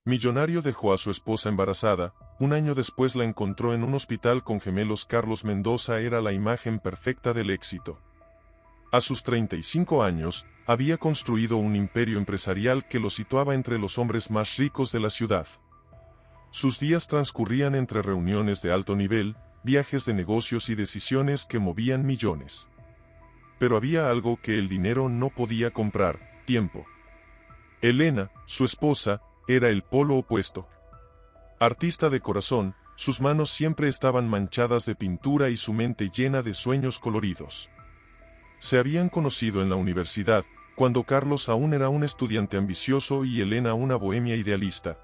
Millonario dejó a su esposa embarazada, un año después la encontró en un hospital con gemelos. Carlos Mendoza era la imagen perfecta del éxito. A sus 35 años, había construido un imperio empresarial que lo situaba entre los hombres más ricos de la ciudad. Sus días transcurrían entre reuniones de alto nivel, viajes de negocios y decisiones que movían millones. Pero había algo que el dinero no podía comprar: tiempo. Elena, su esposa, era el polo opuesto. Artista de corazón, sus manos siempre estaban manchadas de pintura y su mente llena de sueños coloridos. Se habían conocido en la universidad, cuando Carlos aún era un estudiante ambicioso y Elena una bohemia idealista.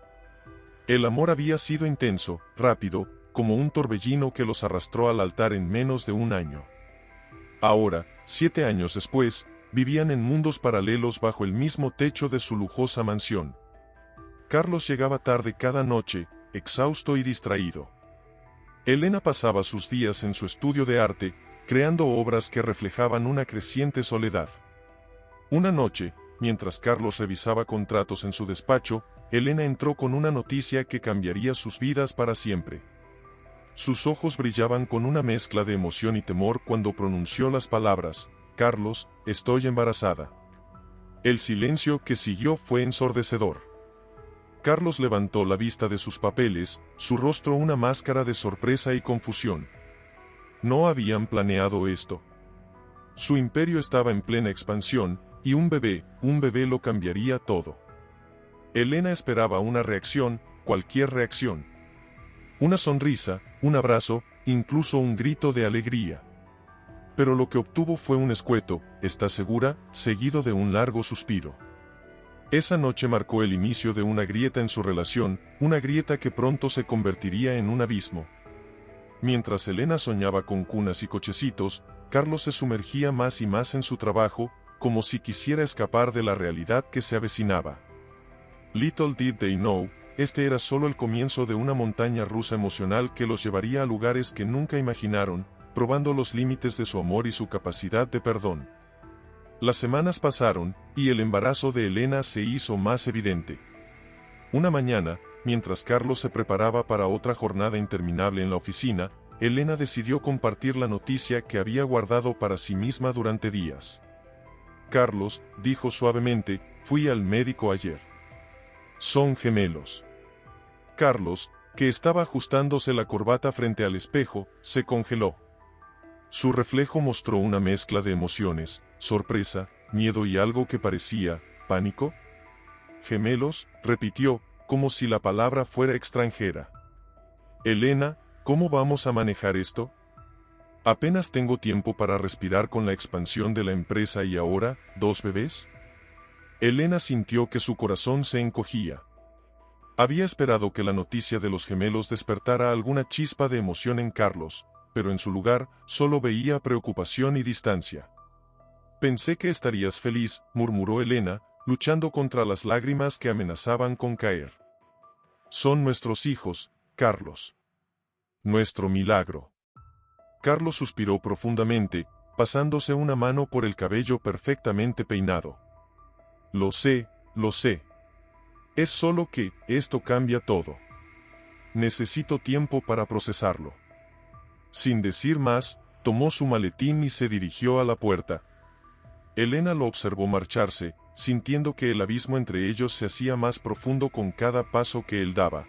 El amor había sido intenso, rápido, como un torbellino que los arrastró al altar en menos de un año. Ahora, 7 años después, vivían en mundos paralelos bajo el mismo techo de su lujosa mansión. Carlos llegaba tarde cada noche, exhausto y distraído. Elena pasaba sus días en su estudio de arte, creando obras que reflejaban una creciente soledad. Una noche, mientras Carlos revisaba contratos en su despacho, Elena entró con una noticia que cambiaría sus vidas para siempre. Sus ojos brillaban con una mezcla de emoción y temor cuando pronunció las palabras: «Carlos, estoy embarazada». El silencio que siguió fue ensordecedor. Carlos levantó la vista de sus papeles, su rostro una máscara de sorpresa y confusión. No habían planeado esto. Su imperio estaba en plena expansión, y un bebé lo cambiaría todo. Elena esperaba una reacción, cualquier reacción. Una sonrisa, un abrazo, incluso un grito de alegría. Pero lo que obtuvo fue un escueto: «¿Estás segura?», seguido de un largo suspiro. Esa noche marcó el inicio de una grieta en su relación, una grieta que pronto se convertiría en un abismo. Mientras Elena soñaba con cunas y cochecitos, Carlos se sumergía más y más en su trabajo, como si quisiera escapar de la realidad que se avecinaba. Little did they know, este era solo el comienzo de una montaña rusa emocional que los llevaría a lugares que nunca imaginaron, probando los límites de su amor y su capacidad de perdón. Las semanas pasaron, y el embarazo de Elena se hizo más evidente. Una mañana, mientras Carlos se preparaba para otra jornada interminable en la oficina, Elena decidió compartir la noticia que había guardado para sí misma durante días. «Carlos», dijo suavemente, «fui al médico ayer. Son gemelos». Carlos, que estaba ajustándose la corbata frente al espejo, se congeló. Su reflejo mostró una mezcla de emociones: sorpresa, miedo y algo que parecía pánico. «Gemelos», repitió, como si la palabra fuera extranjera. «Elena, ¿cómo vamos a manejar esto? Apenas tengo tiempo para respirar con la expansión de la empresa y ahora, ¿2 bebés?» Elena sintió que su corazón se encogía. Había esperado que la noticia de los gemelos despertara alguna chispa de emoción en Carlos, pero en su lugar, solo veía preocupación y distancia. «Pensé que estarías feliz», murmuró Elena, luchando contra las lágrimas que amenazaban con caer. «Son nuestros hijos, Carlos. Nuestro milagro». Carlos suspiró profundamente, pasándose una mano por el cabello perfectamente peinado. Lo sé. Es solo que, esto cambia todo. Necesito tiempo para procesarlo». Sin decir más, tomó su maletín y se dirigió a la puerta. Elena lo observó marcharse, sintiendo que el abismo entre ellos se hacía más profundo con cada paso que él daba.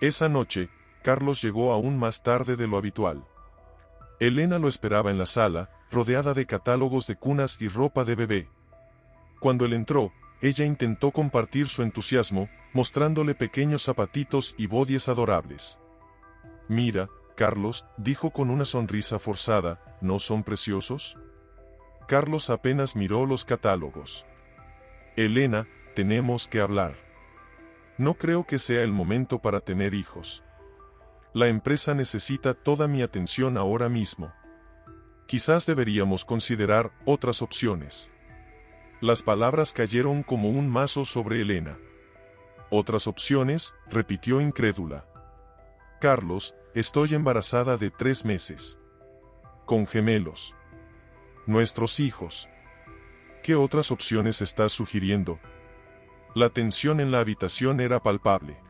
Esa noche, Carlos llegó aún más tarde de lo habitual. Elena lo esperaba en la sala, rodeada de catálogos de cunas y ropa de bebé. Cuando él entró, ella intentó compartir su entusiasmo, mostrándole pequeños zapatitos y bodies adorables. «Mira, Carlos», dijo con una sonrisa forzada, «¿no son preciosos?». Carlos apenas miró los catálogos. «Elena, tenemos que hablar. No creo que sea el momento para tener hijos. La empresa necesita toda mi atención ahora mismo. Quizás deberíamos considerar otras opciones». Las palabras cayeron como un mazo sobre Elena. «¿Otras opciones?», repitió incrédula. «Carlos, estoy embarazada de 3 meses. Con gemelos. Nuestros hijos. ¿Qué otras opciones estás sugiriendo?». La tensión en la habitación era palpable.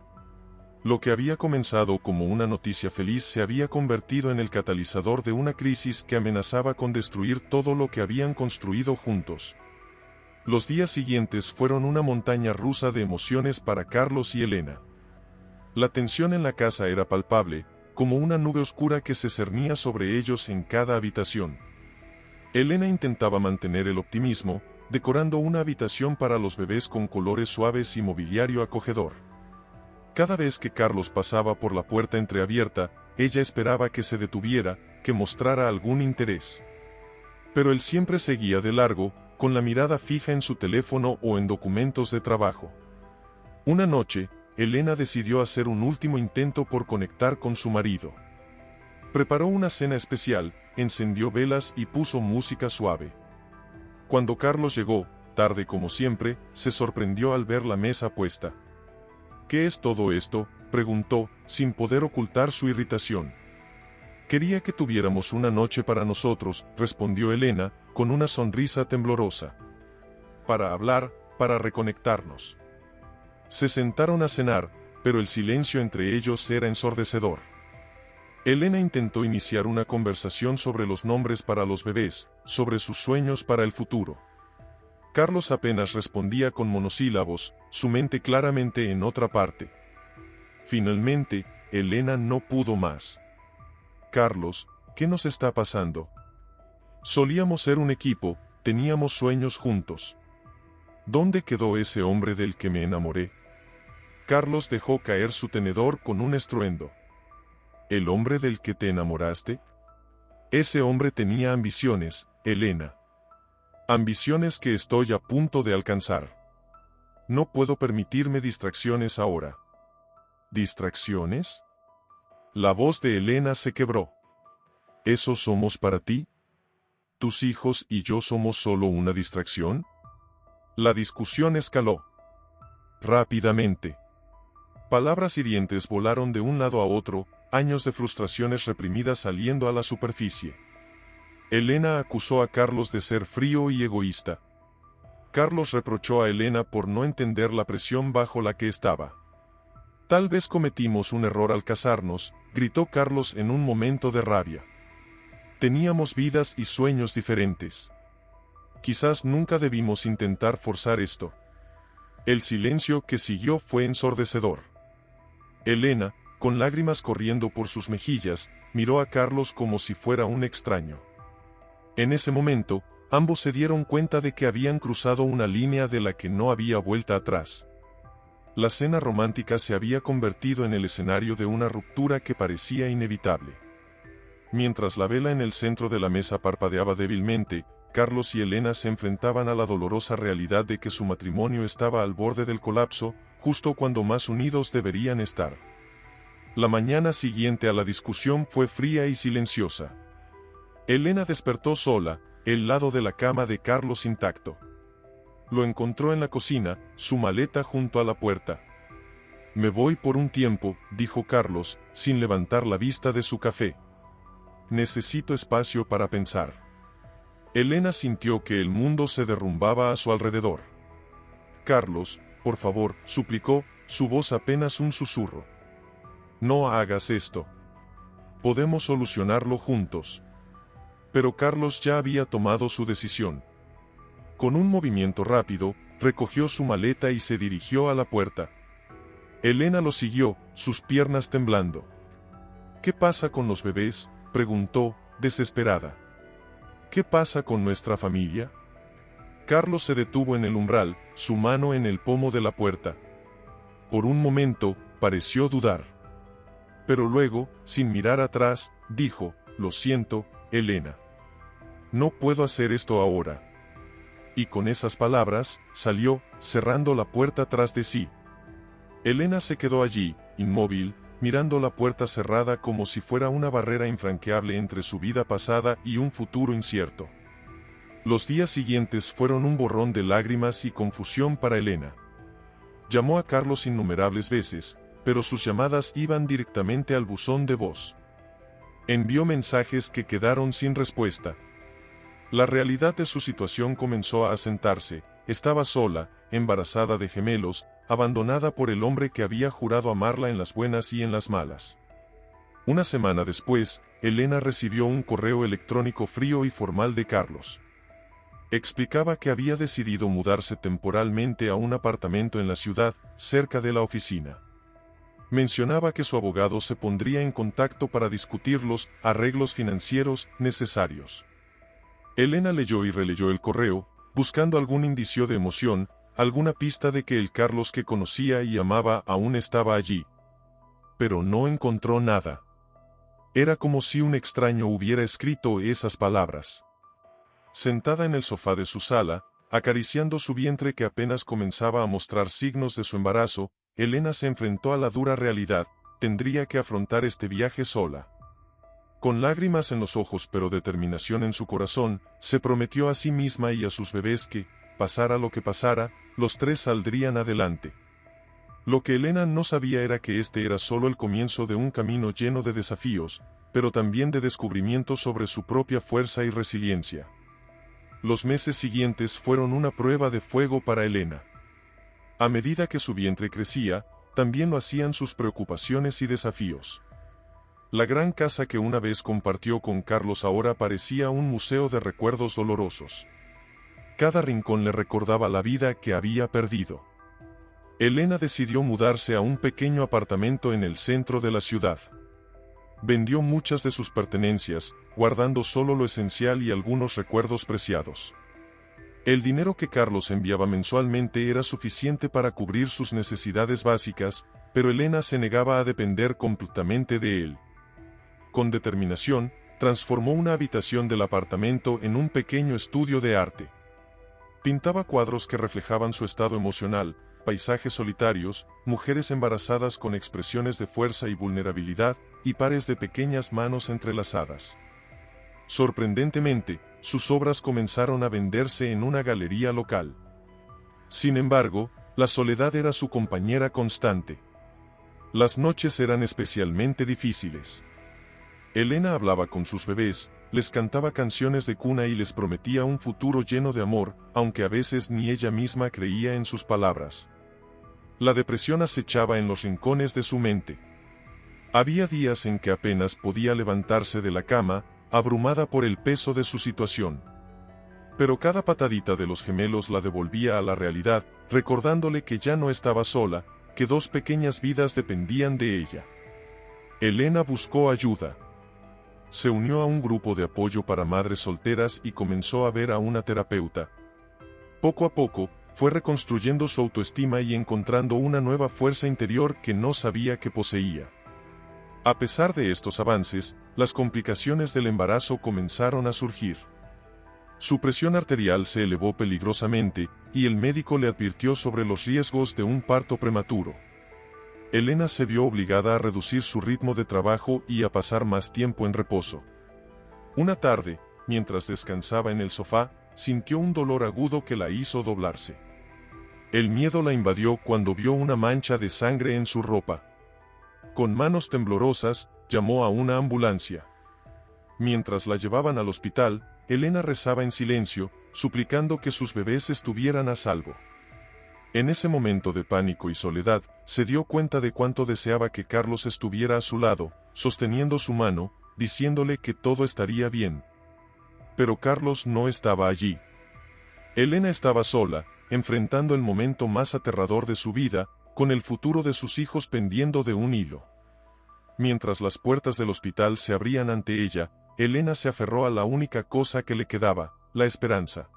Lo que había comenzado como una noticia feliz se había convertido en el catalizador de una crisis que amenazaba con destruir todo lo que habían construido juntos. Los días siguientes fueron una montaña rusa de emociones para Carlos y Elena. La tensión en la casa era palpable, como una nube oscura que se cernía sobre ellos en cada habitación. Elena intentaba mantener el optimismo, decorando una habitación para los bebés con colores suaves y mobiliario acogedor. Cada vez que Carlos pasaba por la puerta entreabierta, ella esperaba que se detuviera, que mostrara algún interés. Pero él siempre seguía de largo, con la mirada fija en su teléfono o en documentos de trabajo. Una noche, Elena decidió hacer un último intento por conectar con su marido. Preparó una cena especial, encendió velas y puso música suave. Cuando Carlos llegó, tarde como siempre, se sorprendió al ver la mesa puesta. ¿Qué es todo esto?, preguntó, sin poder ocultar su irritación. Quería que tuviéramos una noche para nosotros, respondió Elena, con una sonrisa temblorosa. Para hablar, para reconectarnos. Se sentaron a cenar, pero el silencio entre ellos era ensordecedor. Elena intentó iniciar una conversación sobre los nombres para los bebés, sobre sus sueños para el futuro. Carlos apenas respondía con monosílabos, su mente claramente en otra parte. Finalmente, Elena no pudo más. Carlos, ¿qué nos está pasando? Solíamos ser un equipo, teníamos sueños juntos. ¿Dónde quedó ese hombre del que me enamoré? Carlos dejó caer su tenedor con un estruendo. ¿El hombre del que te enamoraste? Ese hombre tenía ambiciones, Elena. Ambiciones que estoy a punto de alcanzar. No puedo permitirme distracciones ahora. ¿Distracciones? La voz de Elena se quebró. ¿Eso somos para ti? ¿Tus hijos y yo somos solo una distracción? La discusión escaló. Rápidamente. Palabras hirientes volaron de un lado a otro, años de frustraciones reprimidas saliendo a la superficie. Elena acusó a Carlos de ser frío y egoísta. Carlos reprochó a Elena por no entender la presión bajo la que estaba. Tal vez cometimos un error al casarnos, gritó Carlos en un momento de rabia. Teníamos vidas y sueños diferentes. Quizás nunca debimos intentar forzar esto. El silencio que siguió fue ensordecedor. Elena, con lágrimas corriendo por sus mejillas, miró a Carlos como si fuera un extraño. En ese momento, ambos se dieron cuenta de que habían cruzado una línea de la que no había vuelta atrás. La cena romántica se había convertido en el escenario de una ruptura que parecía inevitable. Mientras la vela en el centro de la mesa parpadeaba débilmente, Carlos y Elena se enfrentaban a la dolorosa realidad de que su matrimonio estaba al borde del colapso, justo cuando más unidos deberían estar. La mañana siguiente a la discusión fue fría y silenciosa. Elena despertó sola, el lado de la cama de Carlos intacto. Lo encontró en la cocina, su maleta junto a la puerta. Me voy por un tiempo, dijo Carlos, sin levantar la vista de su café. Necesito espacio para pensar. Elena sintió que el mundo se derrumbaba a su alrededor. Carlos, por favor, suplicó, su voz apenas un susurro. No hagas esto. Podemos solucionarlo juntos. Pero Carlos ya había tomado su decisión. Con un movimiento rápido, recogió su maleta y se dirigió a la puerta. Elena lo siguió, sus piernas temblando. ¿Qué pasa con los bebés?, preguntó, desesperada. ¿Qué pasa con nuestra familia? Carlos se detuvo en el umbral, su mano en el pomo de la puerta. Por un momento, pareció dudar. Pero luego, sin mirar atrás, dijo, lo siento, Elena. No puedo hacer esto ahora. Y con esas palabras, salió, cerrando la puerta tras de sí. Elena se quedó allí, inmóvil, mirando la puerta cerrada como si fuera una barrera infranqueable entre su vida pasada y un futuro incierto. Los días siguientes fueron un borrón de lágrimas y confusión para Elena. Llamó a Carlos innumerables veces, pero sus llamadas iban directamente al buzón de voz. Envió mensajes que quedaron sin respuesta. La realidad de su situación comenzó a asentarse, estaba sola, embarazada de gemelos, abandonada por el hombre que había jurado amarla en las buenas y en las malas. Una semana después, Elena recibió un correo electrónico frío y formal de Carlos. Explicaba que había decidido mudarse temporalmente a un apartamento en la ciudad, cerca de la oficina. Mencionaba que su abogado se pondría en contacto para discutir los arreglos financieros necesarios. Elena leyó y releyó el correo, buscando algún indicio de emoción, alguna pista de que el Carlos que conocía y amaba aún estaba allí. Pero no encontró nada. Era como si un extraño hubiera escrito esas palabras. Sentada en el sofá de su sala, acariciando su vientre que apenas comenzaba a mostrar signos de su embarazo, Elena se enfrentó a la dura realidad: tendría que afrontar este viaje sola. Con lágrimas en los ojos pero determinación en su corazón, se prometió a sí misma y a sus bebés que, pasara lo que pasara, los tres saldrían adelante. Lo que Elena no sabía era que este era solo el comienzo de un camino lleno de desafíos, pero también de descubrimientos sobre su propia fuerza y resiliencia. Los meses siguientes fueron una prueba de fuego para Elena. A medida que su vientre crecía, también lo hacían sus preocupaciones y desafíos. La gran casa que una vez compartió con Carlos ahora parecía un museo de recuerdos dolorosos. Cada rincón le recordaba la vida que había perdido. Elena decidió mudarse a un pequeño apartamento en el centro de la ciudad. Vendió muchas de sus pertenencias, guardando solo lo esencial y algunos recuerdos preciados. El dinero que Carlos enviaba mensualmente era suficiente para cubrir sus necesidades básicas, pero Elena se negaba a depender completamente de él. Con determinación, transformó una habitación del apartamento en un pequeño estudio de arte. Pintaba cuadros que reflejaban su estado emocional, paisajes solitarios, mujeres embarazadas con expresiones de fuerza y vulnerabilidad, y pares de pequeñas manos entrelazadas. Sorprendentemente, sus obras comenzaron a venderse en una galería local. Sin embargo, la soledad era su compañera constante. Las noches eran especialmente difíciles. Elena hablaba con sus bebés, les cantaba canciones de cuna y les prometía un futuro lleno de amor, aunque a veces ni ella misma creía en sus palabras. La depresión acechaba en los rincones de su mente. Había días en que apenas podía levantarse de la cama, abrumada por el peso de su situación. Pero cada patadita de los gemelos la devolvía a la realidad, recordándole que ya no estaba sola, que dos pequeñas vidas dependían de ella. Elena buscó ayuda. Se unió a un grupo de apoyo para madres solteras y comenzó a ver a una terapeuta. Poco a poco, fue reconstruyendo su autoestima y encontrando una nueva fuerza interior que no sabía que poseía. A pesar de estos avances, las complicaciones del embarazo comenzaron a surgir. Su presión arterial se elevó peligrosamente, y el médico le advirtió sobre los riesgos de un parto prematuro. Elena se vio obligada a reducir su ritmo de trabajo y a pasar más tiempo en reposo. Una tarde, mientras descansaba en el sofá, sintió un dolor agudo que la hizo doblarse. El miedo la invadió cuando vio una mancha de sangre en su ropa. Con manos temblorosas, llamó a una ambulancia. Mientras la llevaban al hospital, Elena rezaba en silencio, suplicando que sus bebés estuvieran a salvo. En ese momento de pánico y soledad, se dio cuenta de cuánto deseaba que Carlos estuviera a su lado, sosteniendo su mano, diciéndole que todo estaría bien. Pero Carlos no estaba allí. Elena estaba sola, enfrentando el momento más aterrador de su vida, con el futuro de sus hijos pendiendo de un hilo. Mientras las puertas del hospital se abrían ante ella, Elena se aferró a la única cosa que le quedaba, la esperanza.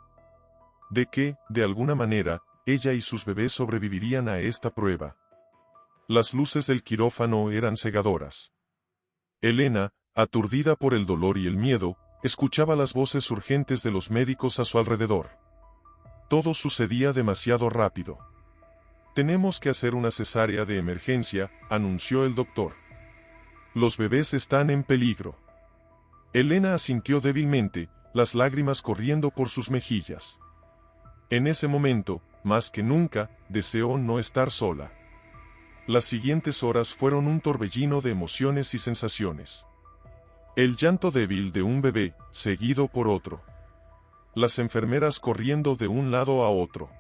De que, de alguna manera, ella y sus bebés sobrevivirían a esta prueba. Las luces del quirófano eran cegadoras. Elena, aturdida por el dolor y el miedo, escuchaba las voces urgentes de los médicos a su alrededor. Todo sucedía demasiado rápido. «Tenemos que hacer una cesárea de emergencia», anunció el doctor. «Los bebés están en peligro». Elena asintió débilmente, las lágrimas corriendo por sus mejillas. En ese momento, más que nunca, deseó no estar sola. Las siguientes horas fueron un torbellino de emociones y sensaciones. El llanto débil de un bebé, seguido por otro. Las enfermeras corriendo de un lado a otro.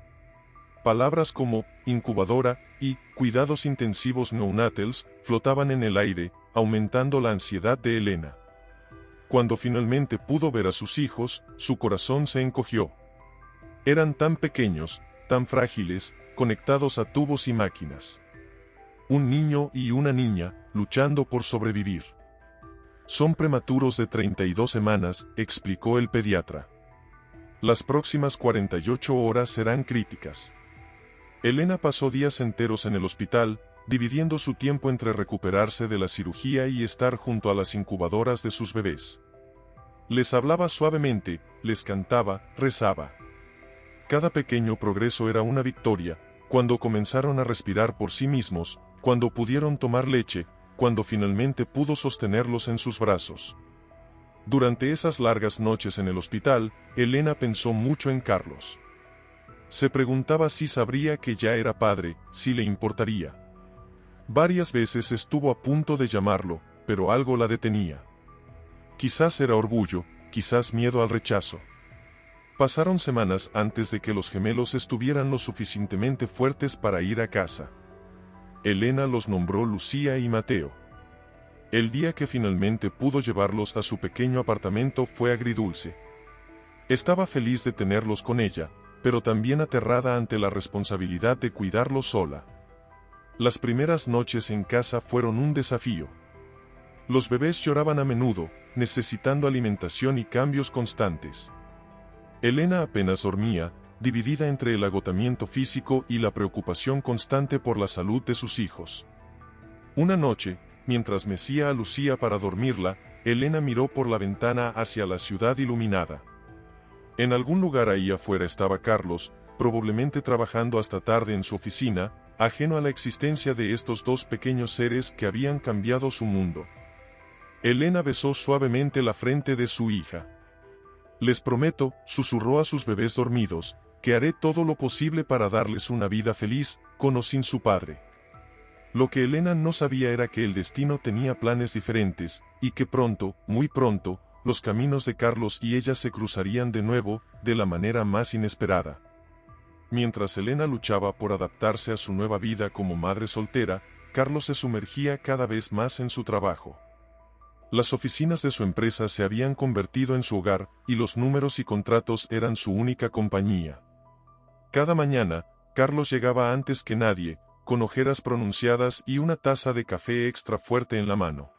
Palabras como incubadora y cuidados intensivos neonatals flotaban en el aire, aumentando la ansiedad de Elena. Cuando finalmente pudo ver a sus hijos, su corazón se encogió. Eran tan pequeños, tan frágiles, conectados a tubos y máquinas. Un niño y una niña, luchando por sobrevivir. Son prematuros de 32 semanas, explicó el pediatra. Las próximas 48 horas serán críticas. Elena pasó días enteros en el hospital, dividiendo su tiempo entre recuperarse de la cirugía y estar junto a las incubadoras de sus bebés. Les hablaba suavemente, les cantaba, rezaba. Cada pequeño progreso era una victoria, cuando comenzaron a respirar por sí mismos, cuando pudieron tomar leche, cuando finalmente pudo sostenerlos en sus brazos. Durante esas largas noches en el hospital, Elena pensó mucho en Carlos. Se preguntaba si sabría que ya era padre, si le importaría. Varias veces estuvo a punto de llamarlo, pero algo la detenía. Quizás era orgullo, quizás miedo al rechazo. Pasaron semanas antes de que los gemelos estuvieran lo suficientemente fuertes para ir a casa. Elena los nombró Lucía y Mateo. El día que finalmente pudo llevarlos a su pequeño apartamento fue agridulce. Estaba feliz de tenerlos con ella, pero también aterrada ante la responsabilidad de cuidarlos sola. Las primeras noches en casa fueron un desafío. Los bebés lloraban a menudo, necesitando alimentación y cambios constantes. Elena apenas dormía, dividida entre el agotamiento físico y la preocupación constante por la salud de sus hijos. Una noche, mientras mecía a Lucía para dormirla, Elena miró por la ventana hacia la ciudad iluminada. En algún lugar ahí afuera estaba Carlos, probablemente trabajando hasta tarde en su oficina, ajeno a la existencia de estos dos pequeños seres que habían cambiado su mundo. Elena besó suavemente la frente de su hija. Les prometo, susurró a sus bebés dormidos, que haré todo lo posible para darles una vida feliz, con o sin su padre. Lo que Elena no sabía era que el destino tenía planes diferentes, y que pronto, muy pronto, los caminos de Carlos y ella se cruzarían de nuevo, de la manera más inesperada. Mientras Elena luchaba por adaptarse a su nueva vida como madre soltera, Carlos se sumergía cada vez más en su trabajo. Las oficinas de su empresa se habían convertido en su hogar, y los números y contratos eran su única compañía. Cada mañana, Carlos llegaba antes que nadie, con ojeras pronunciadas y una taza de café extra fuerte en la mano.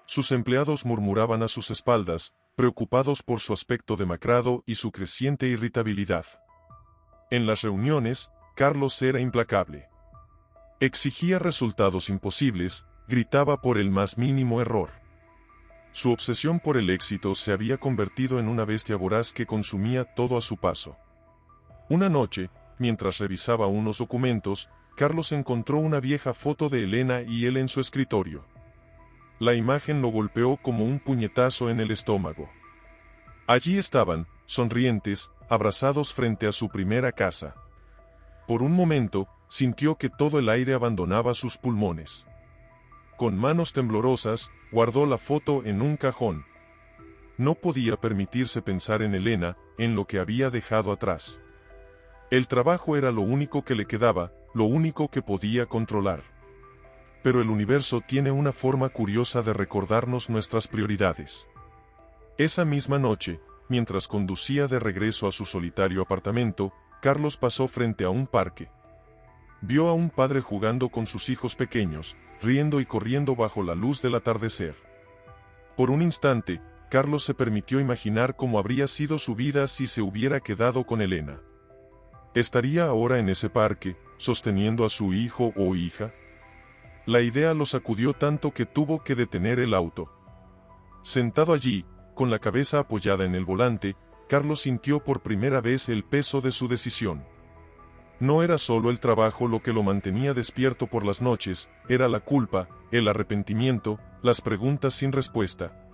Sus empleados murmuraban a sus espaldas, preocupados por su aspecto demacrado y su creciente irritabilidad. En las reuniones, Carlos era implacable. Exigía resultados imposibles, gritaba por el más mínimo error. Su obsesión por el éxito se había convertido en una bestia voraz que consumía todo a su paso. Una noche, mientras revisaba unos documentos, Carlos encontró una vieja foto de Elena y él en su escritorio. La imagen lo golpeó como un puñetazo en el estómago. Allí estaban, sonrientes, abrazados frente a su primera casa. Por un momento, sintió que todo el aire abandonaba sus pulmones. Con manos temblorosas, guardó la foto en un cajón. No podía permitirse pensar en Elena, en lo que había dejado atrás. El trabajo era lo único que le quedaba, lo único que podía controlar. Pero el universo tiene una forma curiosa de recordarnos nuestras prioridades. Esa misma noche, mientras conducía de regreso a su solitario apartamento, Carlos pasó frente a un parque. Vio a un padre jugando con sus hijos pequeños, riendo y corriendo bajo la luz del atardecer. Por un instante, Carlos se permitió imaginar cómo habría sido su vida si se hubiera quedado con Elena. ¿Estaría ahora en ese parque, sosteniendo a su hijo o hija? La idea lo sacudió tanto que tuvo que detener el auto. Sentado allí, con la cabeza apoyada en el volante, Carlos sintió por primera vez el peso de su decisión. No era solo el trabajo lo que lo mantenía despierto por las noches, era la culpa, el arrepentimiento, las preguntas sin respuesta.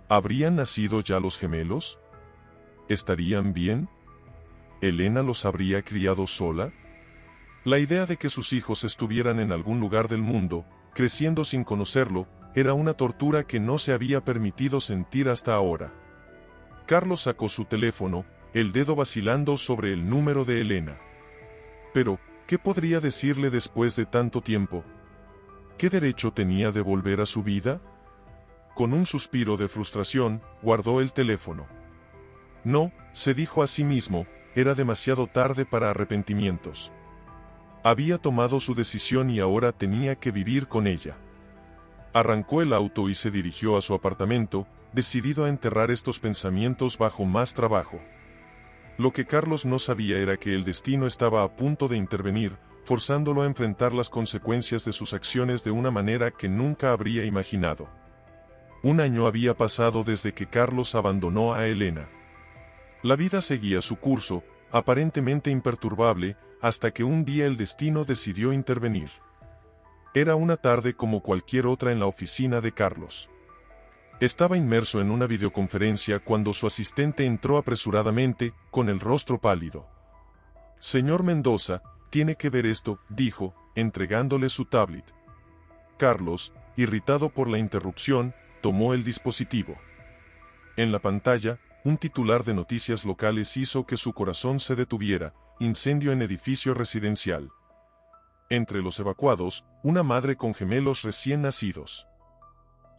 ¿Habrían nacido ya los gemelos? ¿Estarían bien? ¿Elena los habría criado sola? La idea de que sus hijos estuvieran en algún lugar del mundo, creciendo sin conocerlo, era una tortura que no se había permitido sentir hasta ahora. Carlos sacó su teléfono, el dedo vacilando sobre el número de Elena. Pero, ¿qué podría decirle después de tanto tiempo? ¿Qué derecho tenía de volver a su vida? Con un suspiro de frustración, guardó el teléfono. No, se dijo a sí mismo, era demasiado tarde para arrepentimientos. Había tomado su decisión y ahora tenía que vivir con ella. Arrancó el auto y se dirigió a su apartamento, decidido a enterrar estos pensamientos bajo más trabajo. Lo que Carlos no sabía era que el destino estaba a punto de intervenir, forzándolo a enfrentar las consecuencias de sus acciones de una manera que nunca habría imaginado. Un año había pasado desde que Carlos abandonó a Elena. La vida seguía su curso, aparentemente imperturbable, hasta que un día el destino decidió intervenir. Era una tarde como cualquier otra en la oficina de Carlos. Estaba inmerso en una videoconferencia cuando su asistente entró apresuradamente, con el rostro pálido. «Señor Mendoza, tiene que ver esto», dijo, entregándole su tablet. Carlos, irritado por la interrupción, tomó el dispositivo. En la pantalla, un titular de noticias locales hizo que su corazón se detuviera: incendio en edificio residencial. Entre los evacuados, una madre con gemelos recién nacidos.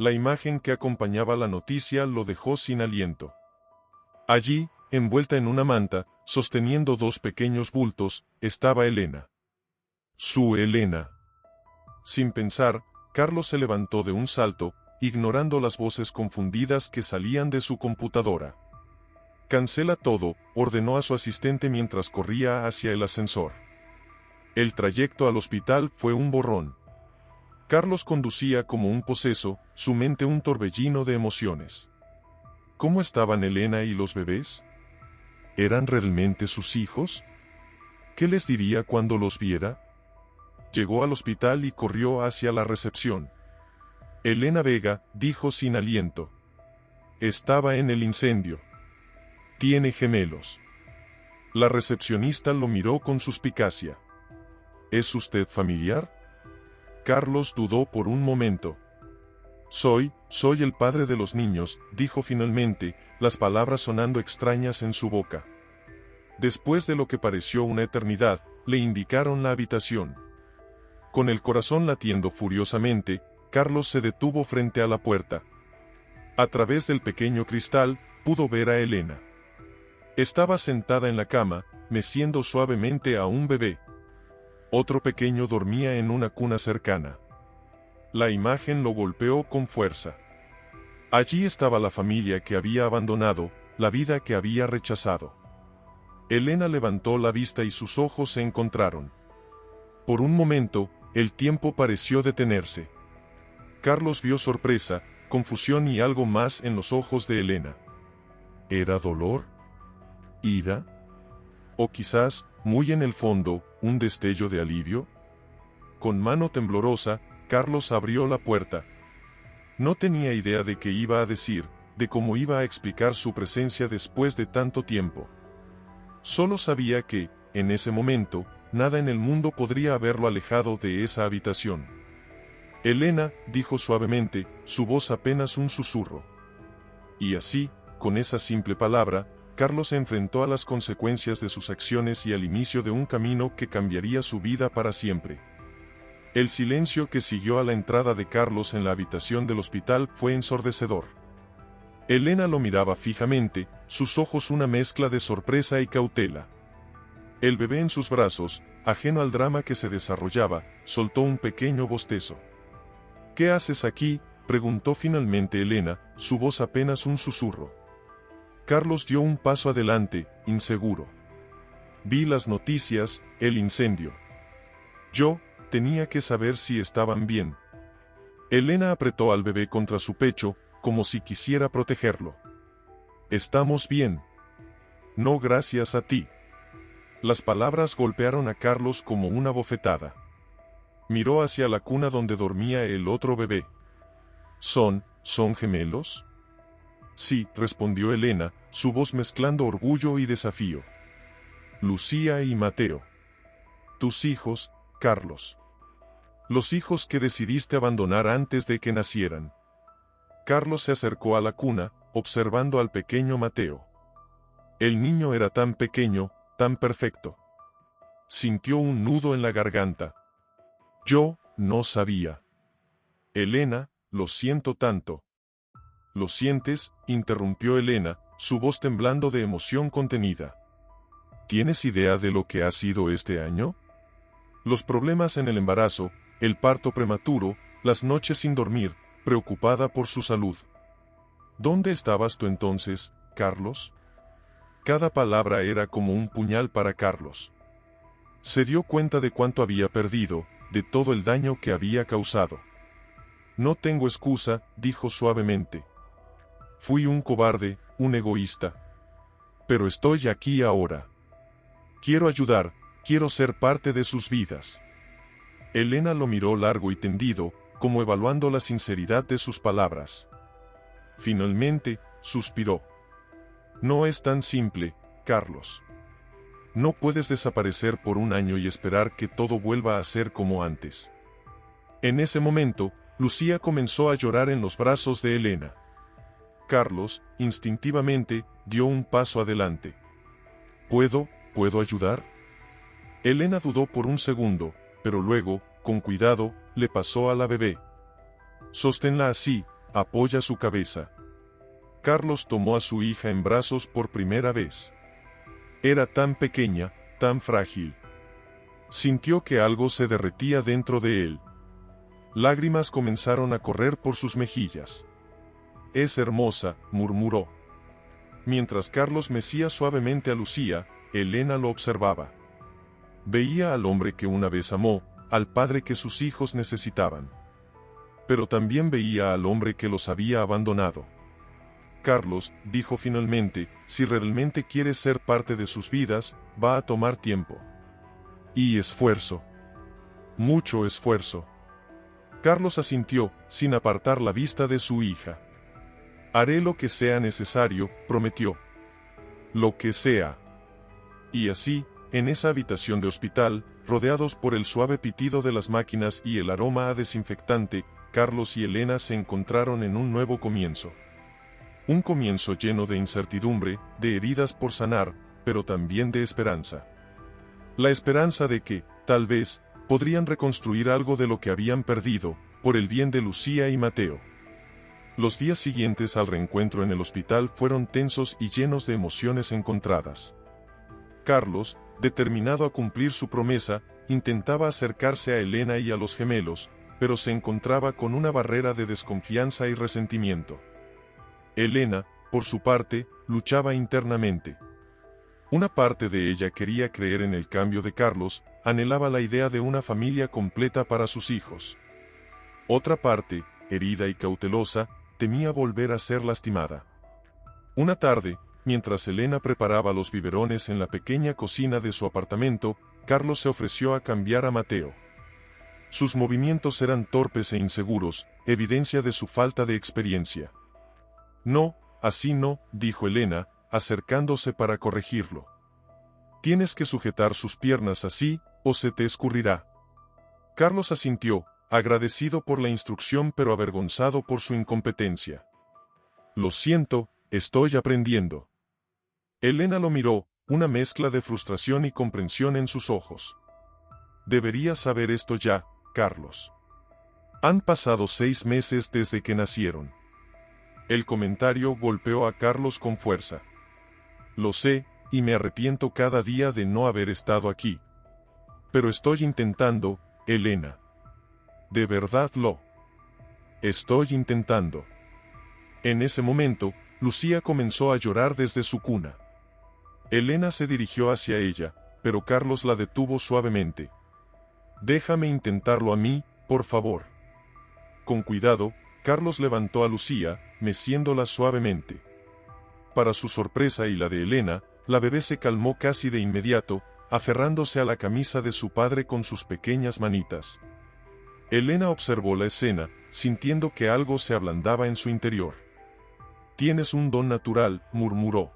La imagen que acompañaba la noticia lo dejó sin aliento. Allí, envuelta en una manta, sosteniendo dos pequeños bultos, estaba Elena. Su Elena. Sin pensar, Carlos se levantó de un salto, ignorando las voces confundidas que salían de su computadora. «Cancela todo», ordenó a su asistente mientras corría hacia el ascensor. El trayecto al hospital fue un borrón. Carlos conducía como un poseso, su mente un torbellino de emociones. ¿Cómo estaban Elena y los bebés? ¿Eran realmente sus hijos? ¿Qué les diría cuando los viera? Llegó al hospital y corrió hacia la recepción. «Elena Vega», dijo sin aliento. «Estaba en el incendio. Tiene gemelos». La recepcionista lo miró con suspicacia. «¿Es usted familiar?» Carlos dudó por un momento. Soy el padre de los niños», dijo finalmente, las palabras sonando extrañas en su boca. Después de lo que pareció una eternidad, le indicaron la habitación. Con el corazón latiendo furiosamente, Carlos se detuvo frente a la puerta. A través del pequeño cristal, pudo ver a Elena. Estaba sentada en la cama, meciendo suavemente a un bebé. Otro pequeño dormía en una cuna cercana. La imagen lo golpeó con fuerza. Allí estaba la familia que había abandonado, la vida que había rechazado. Elena levantó la vista y sus ojos se encontraron. Por un momento, el tiempo pareció detenerse. Carlos vio sorpresa, confusión y algo más en los ojos de Elena. ¿Era dolor? ¿Ira? ¿O quizás, muy en el fondo, un destello de alivio? Con mano temblorosa, Carlos abrió la puerta. No tenía idea de qué iba a decir, de cómo iba a explicar su presencia después de tanto tiempo. Solo sabía que, en ese momento, nada en el mundo podría haberlo alejado de esa habitación. «Elena», dijo suavemente, su voz apenas un susurro. Y así, con esa simple palabra, Carlos se enfrentó a las consecuencias de sus acciones y al inicio de un camino que cambiaría su vida para siempre. El silencio que siguió a la entrada de Carlos en la habitación del hospital fue ensordecedor. Elena lo miraba fijamente, sus ojos una mezcla de sorpresa y cautela. El bebé en sus brazos, ajeno al drama que se desarrollaba, soltó un pequeño bostezo. «¿Qué haces aquí?», preguntó finalmente Elena, su voz apenas un susurro. Carlos dio un paso adelante, inseguro. «Vi las noticias, el incendio. Yo tenía que saber si estaban bien». Elena apretó al bebé contra su pecho, como si quisiera protegerlo. «Estamos bien. No gracias a ti». Las palabras golpearon a Carlos como una bofetada. Miró hacia la cuna donde dormía el otro bebé. ¿Son gemelos?» «Sí», respondió Elena, su voz mezclando orgullo y desafío. «Lucía y Mateo. Tus hijos, Carlos. Los hijos que decidiste abandonar antes de que nacieran». Carlos se acercó a la cuna, observando al pequeño Mateo. El niño era tan pequeño, tan perfecto. Sintió un nudo en la garganta. Yo no sabía. Elena, lo siento tanto. ¿Lo sientes?, interrumpió Elena, su voz temblando de emoción contenida. ¿Tienes idea de lo que ha sido este año? Los problemas en el embarazo, el parto prematuro, las noches sin dormir, preocupada por su salud. ¿Dónde estabas tú entonces, Carlos? Cada palabra era como un puñal para Carlos. Se dio cuenta de cuánto había perdido, de todo el daño que había causado. No tengo excusa, dijo suavemente. Fui un cobarde, un egoísta. Pero estoy aquí ahora. Quiero ayudar, quiero ser parte de sus vidas. Elena lo miró largo y tendido, como evaluando la sinceridad de sus palabras. Finalmente, suspiró. No es tan simple, Carlos. No puedes desaparecer por un año y esperar que todo vuelva a ser como antes. En ese momento, Lucía comenzó a llorar en los brazos de Elena. Carlos, instintivamente, dio un paso adelante. ¿Puedo ayudar? Elena dudó por un segundo, pero luego, con cuidado, le pasó a la bebé. Sosténla así, apoya su cabeza. Carlos tomó a su hija en brazos por primera vez. Era tan pequeña, tan frágil. Sintió que algo se derretía dentro de él. Lágrimas comenzaron a correr por sus mejillas. Es hermosa, murmuró. Mientras Carlos mecía suavemente a Lucía, Elena lo observaba. Veía al hombre que una vez amó, al padre que sus hijos necesitaban. Pero también veía al hombre que los había abandonado. Carlos, dijo finalmente, si realmente quieres ser parte de sus vidas, va a tomar tiempo. Y esfuerzo. Mucho esfuerzo. Carlos asintió, sin apartar la vista de su hija. Haré lo que sea necesario, prometió. Lo que sea. Y así, en esa habitación de hospital, rodeados por el suave pitido de las máquinas y el aroma a desinfectante, Carlos y Elena se encontraron en un nuevo comienzo. Un comienzo lleno de incertidumbre, de heridas por sanar, pero también de esperanza. La esperanza de que, tal vez, podrían reconstruir algo de lo que habían perdido, por el bien de Lucía y Mateo. Los días siguientes al reencuentro en el hospital fueron tensos y llenos de emociones encontradas. Carlos, determinado a cumplir su promesa, intentaba acercarse a Elena y a los gemelos, pero se encontraba con una barrera de desconfianza y resentimiento. Elena, por su parte, luchaba internamente. Una parte de ella quería creer en el cambio de Carlos, anhelaba la idea de una familia completa para sus hijos. Otra parte, herida y cautelosa, temía volver a ser lastimada. Una tarde, mientras Elena preparaba los biberones en la pequeña cocina de su apartamento, Carlos se ofreció a cambiar a Mateo. Sus movimientos eran torpes e inseguros, evidencia de su falta de experiencia. No, así no, dijo Elena, acercándose para corregirlo. Tienes que sujetar sus piernas así, o se te escurrirá. Carlos asintió, agradecido por la instrucción pero avergonzado por su incompetencia. Lo siento, estoy aprendiendo. Elena lo miró, una mezcla de frustración y comprensión en sus ojos. Deberías saber esto ya, Carlos. Han pasado 6 meses desde que nacieron. El comentario golpeó a Carlos con fuerza. Lo sé, y me arrepiento cada día de no haber estado aquí. Pero estoy intentando, Elena. De verdad lo estoy intentando. En ese momento, Lucía comenzó a llorar desde su cuna. Elena se dirigió hacia ella, pero Carlos la detuvo suavemente. Déjame intentarlo a mí, por favor. Con cuidado, Carlos levantó a Lucía, meciéndola suavemente. Para su sorpresa y la de Elena, la bebé se calmó casi de inmediato, aferrándose a la camisa de su padre con sus pequeñas manitas. Elena observó la escena, sintiendo que algo se ablandaba en su interior. Tienes un don natural, murmuró.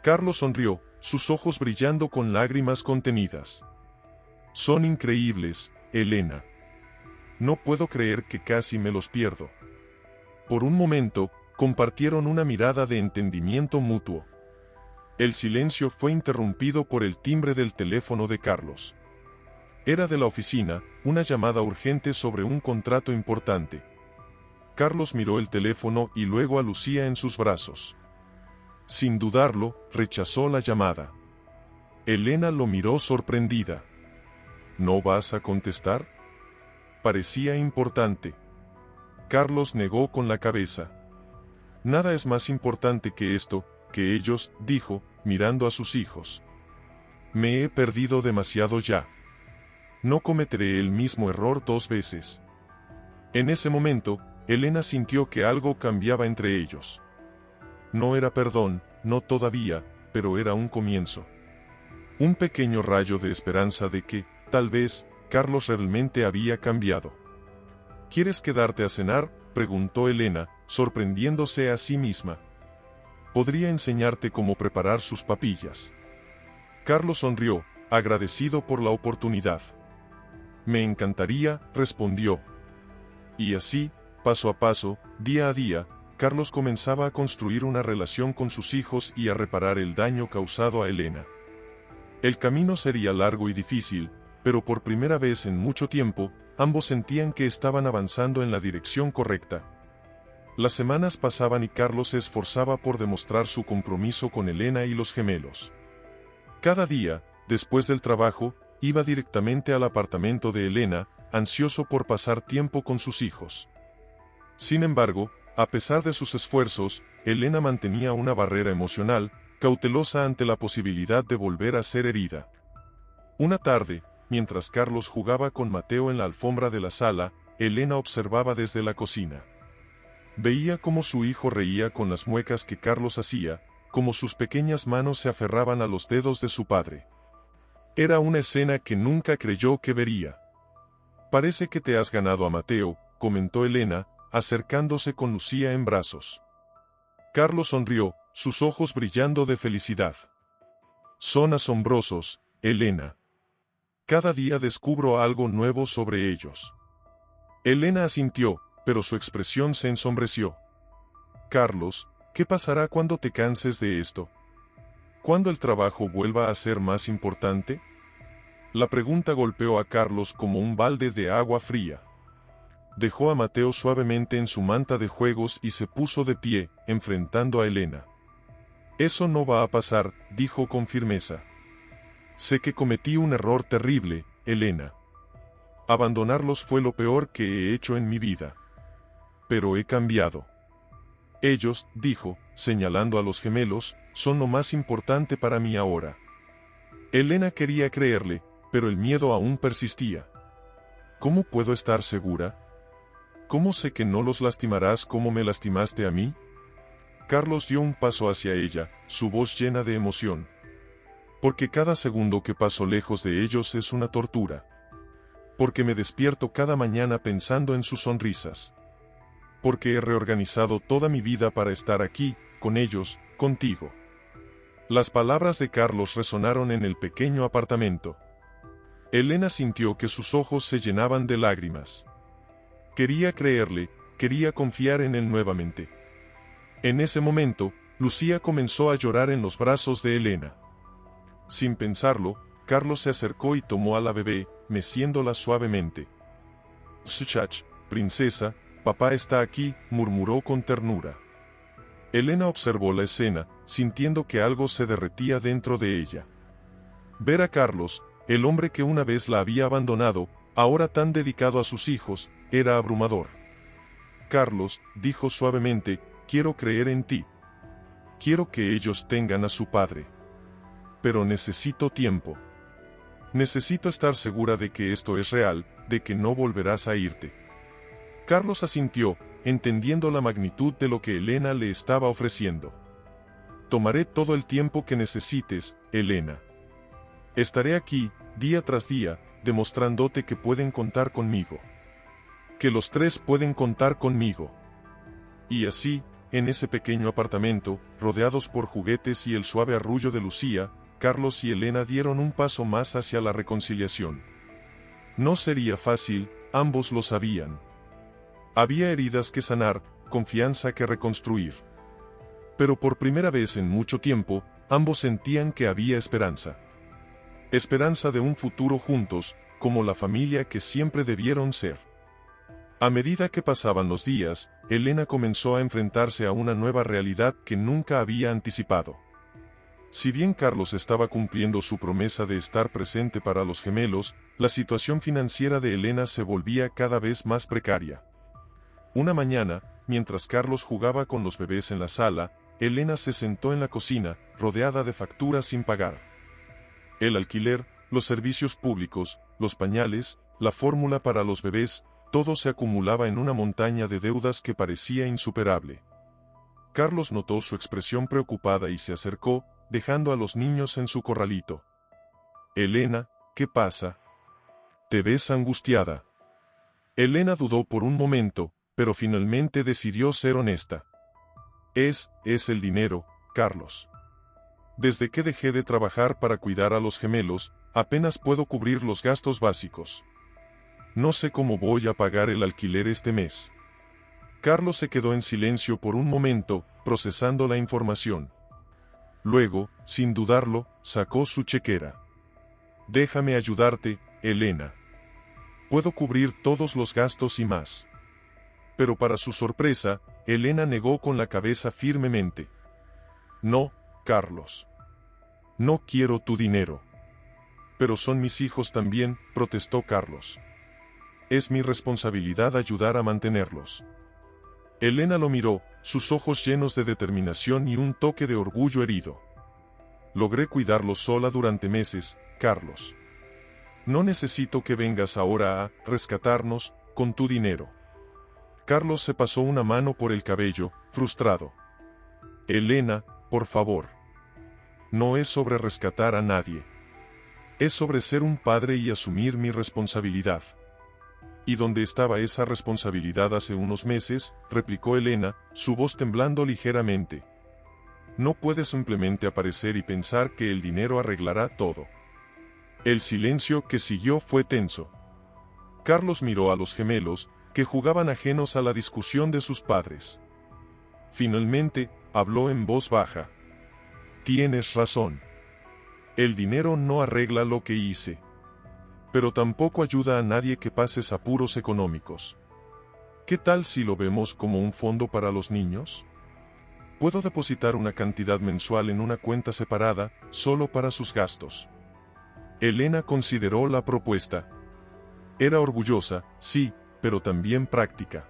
Carlos sonrió, sus ojos brillando con lágrimas contenidas. Son increíbles, Elena. No puedo creer que casi me los pierdo. Por un momento, compartieron una mirada de entendimiento mutuo. El silencio fue interrumpido por el timbre del teléfono de Carlos. Era de la oficina, una llamada urgente sobre un contrato importante. Carlos miró el teléfono y luego a Lucía en sus brazos. Sin dudarlo, rechazó la llamada. Elena lo miró sorprendida. ¿No vas a contestar? Parecía importante. Carlos negó con la cabeza. Nada es más importante que esto, que ellos, dijo, mirando a sus hijos. Me he perdido demasiado ya. No cometeré el mismo error 2 veces. En ese momento, Elena sintió que algo cambiaba entre ellos. No era perdón, no todavía, pero era un comienzo. Un pequeño rayo de esperanza de que, tal vez, Carlos realmente había cambiado. ¿Quieres quedarte a cenar?, preguntó Elena, sorprendiéndose a sí misma. Podría enseñarte cómo preparar sus papillas. Carlos sonrió, agradecido por la oportunidad. Me encantaría, respondió. Y así, paso a paso, día a día, Carlos comenzaba a construir una relación con sus hijos y a reparar el daño causado a Elena. El camino sería largo y difícil, pero por primera vez en mucho tiempo, ambos sentían que estaban avanzando en la dirección correcta. Las semanas pasaban y Carlos se esforzaba por demostrar su compromiso con Elena y los gemelos. Cada día, después del trabajo, iba directamente al apartamento de Elena, ansioso por pasar tiempo con sus hijos. Sin embargo, a pesar de sus esfuerzos, Elena mantenía una barrera emocional, cautelosa ante la posibilidad de volver a ser herida. Una tarde, mientras Carlos jugaba con Mateo en la alfombra de la sala, Elena observaba desde la cocina. Veía cómo su hijo reía con las muecas que Carlos hacía, cómo sus pequeñas manos se aferraban a los dedos de su padre. Era una escena que nunca creyó que vería. Parece que te has ganado a Mateo, comentó Elena, acercándose con Lucía en brazos. Carlos sonrió, sus ojos brillando de felicidad. Son asombrosos, Elena. Cada día descubro algo nuevo sobre ellos. Elena asintió, pero su expresión se ensombreció. Carlos, ¿qué pasará cuando te canses de esto? ¿Cuándo el trabajo vuelva a ser más importante? La pregunta golpeó a Carlos como un balde de agua fría. Dejó a Mateo suavemente en su manta de juegos y se puso de pie, enfrentando a Elena. Eso no va a pasar, dijo con firmeza. Sé que cometí un error terrible, Elena. Abandonarlos fue lo peor que he hecho en mi vida. Pero he cambiado. Ellos, dijo, señalando a los gemelos, son lo más importante para mí ahora. Elena quería creerle, pero el miedo aún persistía. ¿Cómo puedo estar segura? ¿Cómo sé que no los lastimarás como me lastimaste a mí? Carlos dio un paso hacia ella, su voz llena de emoción. Porque cada segundo que paso lejos de ellos es una tortura. Porque me despierto cada mañana pensando en sus sonrisas. Porque he reorganizado toda mi vida para estar aquí, con ellos, contigo. Las palabras de Carlos resonaron en el pequeño apartamento. Elena sintió que sus ojos se llenaban de lágrimas. Quería creerle, quería confiar en él nuevamente. En ese momento, Lucía comenzó a llorar en los brazos de Elena. Sin pensarlo, Carlos se acercó y tomó a la bebé, meciéndola suavemente. «Shach, princesa, papá está aquí», murmuró con ternura. Elena observó la escena, sintiendo que algo se derretía dentro de ella. Ver a Carlos, el hombre que una vez la había abandonado, ahora tan dedicado a sus hijos, era abrumador. «Carlos», dijo suavemente, «quiero creer en ti. Quiero que ellos tengan a su padre. Pero necesito tiempo. Necesito estar segura de que esto es real, de que no volverás a irte». Carlos asintió, entendiendo la magnitud de lo que Elena le estaba ofreciendo. «Tomaré todo el tiempo que necesites, Elena. Estaré aquí, día tras día, demostrándote que pueden contar conmigo. Que los tres pueden contar conmigo». Y así, en ese pequeño apartamento, rodeados por juguetes y el suave arrullo de Lucía, Carlos y Elena dieron un paso más hacia la reconciliación. No sería fácil, ambos lo sabían. Había heridas que sanar, confianza que reconstruir. Pero por primera vez en mucho tiempo, ambos sentían que había esperanza. Esperanza de un futuro juntos, como la familia que siempre debieron ser. A medida que pasaban los días, Elena comenzó a enfrentarse a una nueva realidad que nunca había anticipado. Si bien Carlos estaba cumpliendo su promesa de estar presente para los gemelos, la situación financiera de Elena se volvía cada vez más precaria. Una mañana, mientras Carlos jugaba con los bebés en la sala, Elena se sentó en la cocina, rodeada de facturas sin pagar. El alquiler, los servicios públicos, los pañales, la fórmula para los bebés, todo se acumulaba en una montaña de deudas que parecía insuperable. Carlos notó su expresión preocupada y se acercó, dejando a los niños en su corralito. Elena, ¿qué pasa? Te ves angustiada. Elena dudó por un momento, pero finalmente decidió ser honesta. Es el dinero, Carlos. Desde que dejé de trabajar para cuidar a los gemelos, apenas puedo cubrir los gastos básicos. No sé cómo voy a pagar el alquiler este mes. Carlos se quedó en silencio por un momento, procesando la información. Luego, sin dudarlo, sacó su chequera. Déjame ayudarte, Elena. Puedo cubrir todos los gastos y más. Pero para su sorpresa, Elena negó con la cabeza firmemente. No, Carlos. No quiero tu dinero. Pero son mis hijos también, protestó Carlos. Es mi responsabilidad ayudar a mantenerlos. Elena lo miró, sus ojos llenos de determinación y un toque de orgullo herido. Logré cuidarlos sola durante meses, Carlos. No necesito que vengas ahora a rescatarnos con tu dinero. Carlos se pasó una mano por el cabello, frustrado. Elena, por favor. No es sobre rescatar a nadie. Es sobre ser un padre y asumir mi responsabilidad. ¿Y dónde estaba esa responsabilidad hace unos meses?, replicó Elena, su voz temblando ligeramente. No puedes simplemente aparecer y pensar que el dinero arreglará todo. El silencio que siguió fue tenso. Carlos miró a los gemelos, que jugaban ajenos a la discusión de sus padres. Finalmente, habló en voz baja. Tienes razón. El dinero no arregla lo que hice. Pero tampoco ayuda a nadie que pases apuros económicos. ¿Qué tal si lo vemos como un fondo para los niños? Puedo depositar una cantidad mensual en una cuenta separada, solo para sus gastos. Elena consideró la propuesta. Era orgullosa, sí, pero también práctica.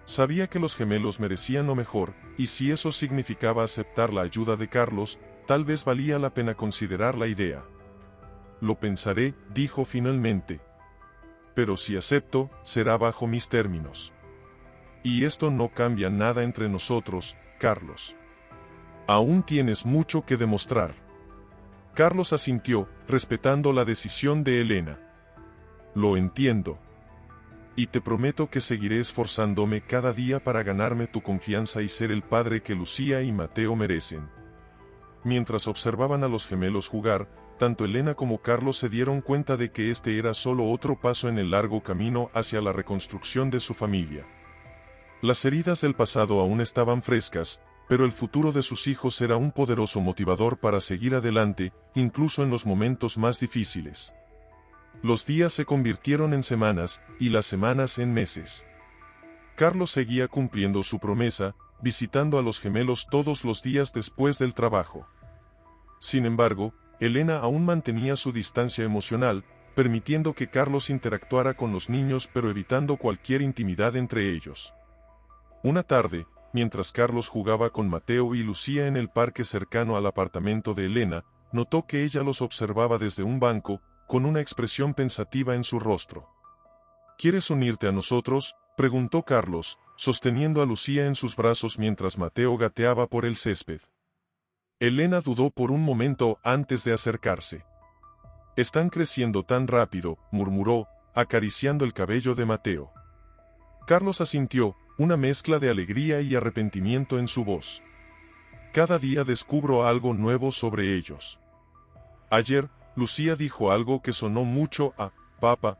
Sabía que los gemelos merecían lo mejor, y si eso significaba aceptar la ayuda de Carlos, tal vez valía la pena considerar la idea. Lo pensaré, dijo finalmente. Pero si acepto, será bajo mis términos. Y esto no cambia nada entre nosotros, Carlos. Aún tienes mucho que demostrar. Carlos asintió, respetando la decisión de Elena. Lo entiendo. Y te prometo que seguiré esforzándome cada día para ganarme tu confianza y ser el padre que Lucía y Mateo merecen. Mientras observaban a los gemelos jugar, tanto Elena como Carlos se dieron cuenta de que este era solo otro paso en el largo camino hacia la reconstrucción de su familia. Las heridas del pasado aún estaban frescas, pero el futuro de sus hijos era un poderoso motivador para seguir adelante, incluso en los momentos más difíciles. Los días se convirtieron en semanas, y las semanas en meses. Carlos seguía cumpliendo su promesa, visitando a los gemelos todos los días después del trabajo. Sin embargo, Elena aún mantenía su distancia emocional, permitiendo que Carlos interactuara con los niños pero evitando cualquier intimidad entre ellos. Una tarde, mientras Carlos jugaba con Mateo y Lucía en el parque cercano al apartamento de Elena, notó que ella los observaba desde un banco, con una expresión pensativa en su rostro. ¿Quieres unirte a nosotros?, preguntó Carlos, sosteniendo a Lucía en sus brazos mientras Mateo gateaba por el césped. Elena dudó por un momento antes de acercarse. Están creciendo tan rápido, murmuró, acariciando el cabello de Mateo. Carlos asintió, una mezcla de alegría y arrepentimiento en su voz. Cada día descubro algo nuevo sobre ellos. Ayer, Lucía dijo algo que sonó mucho a papá.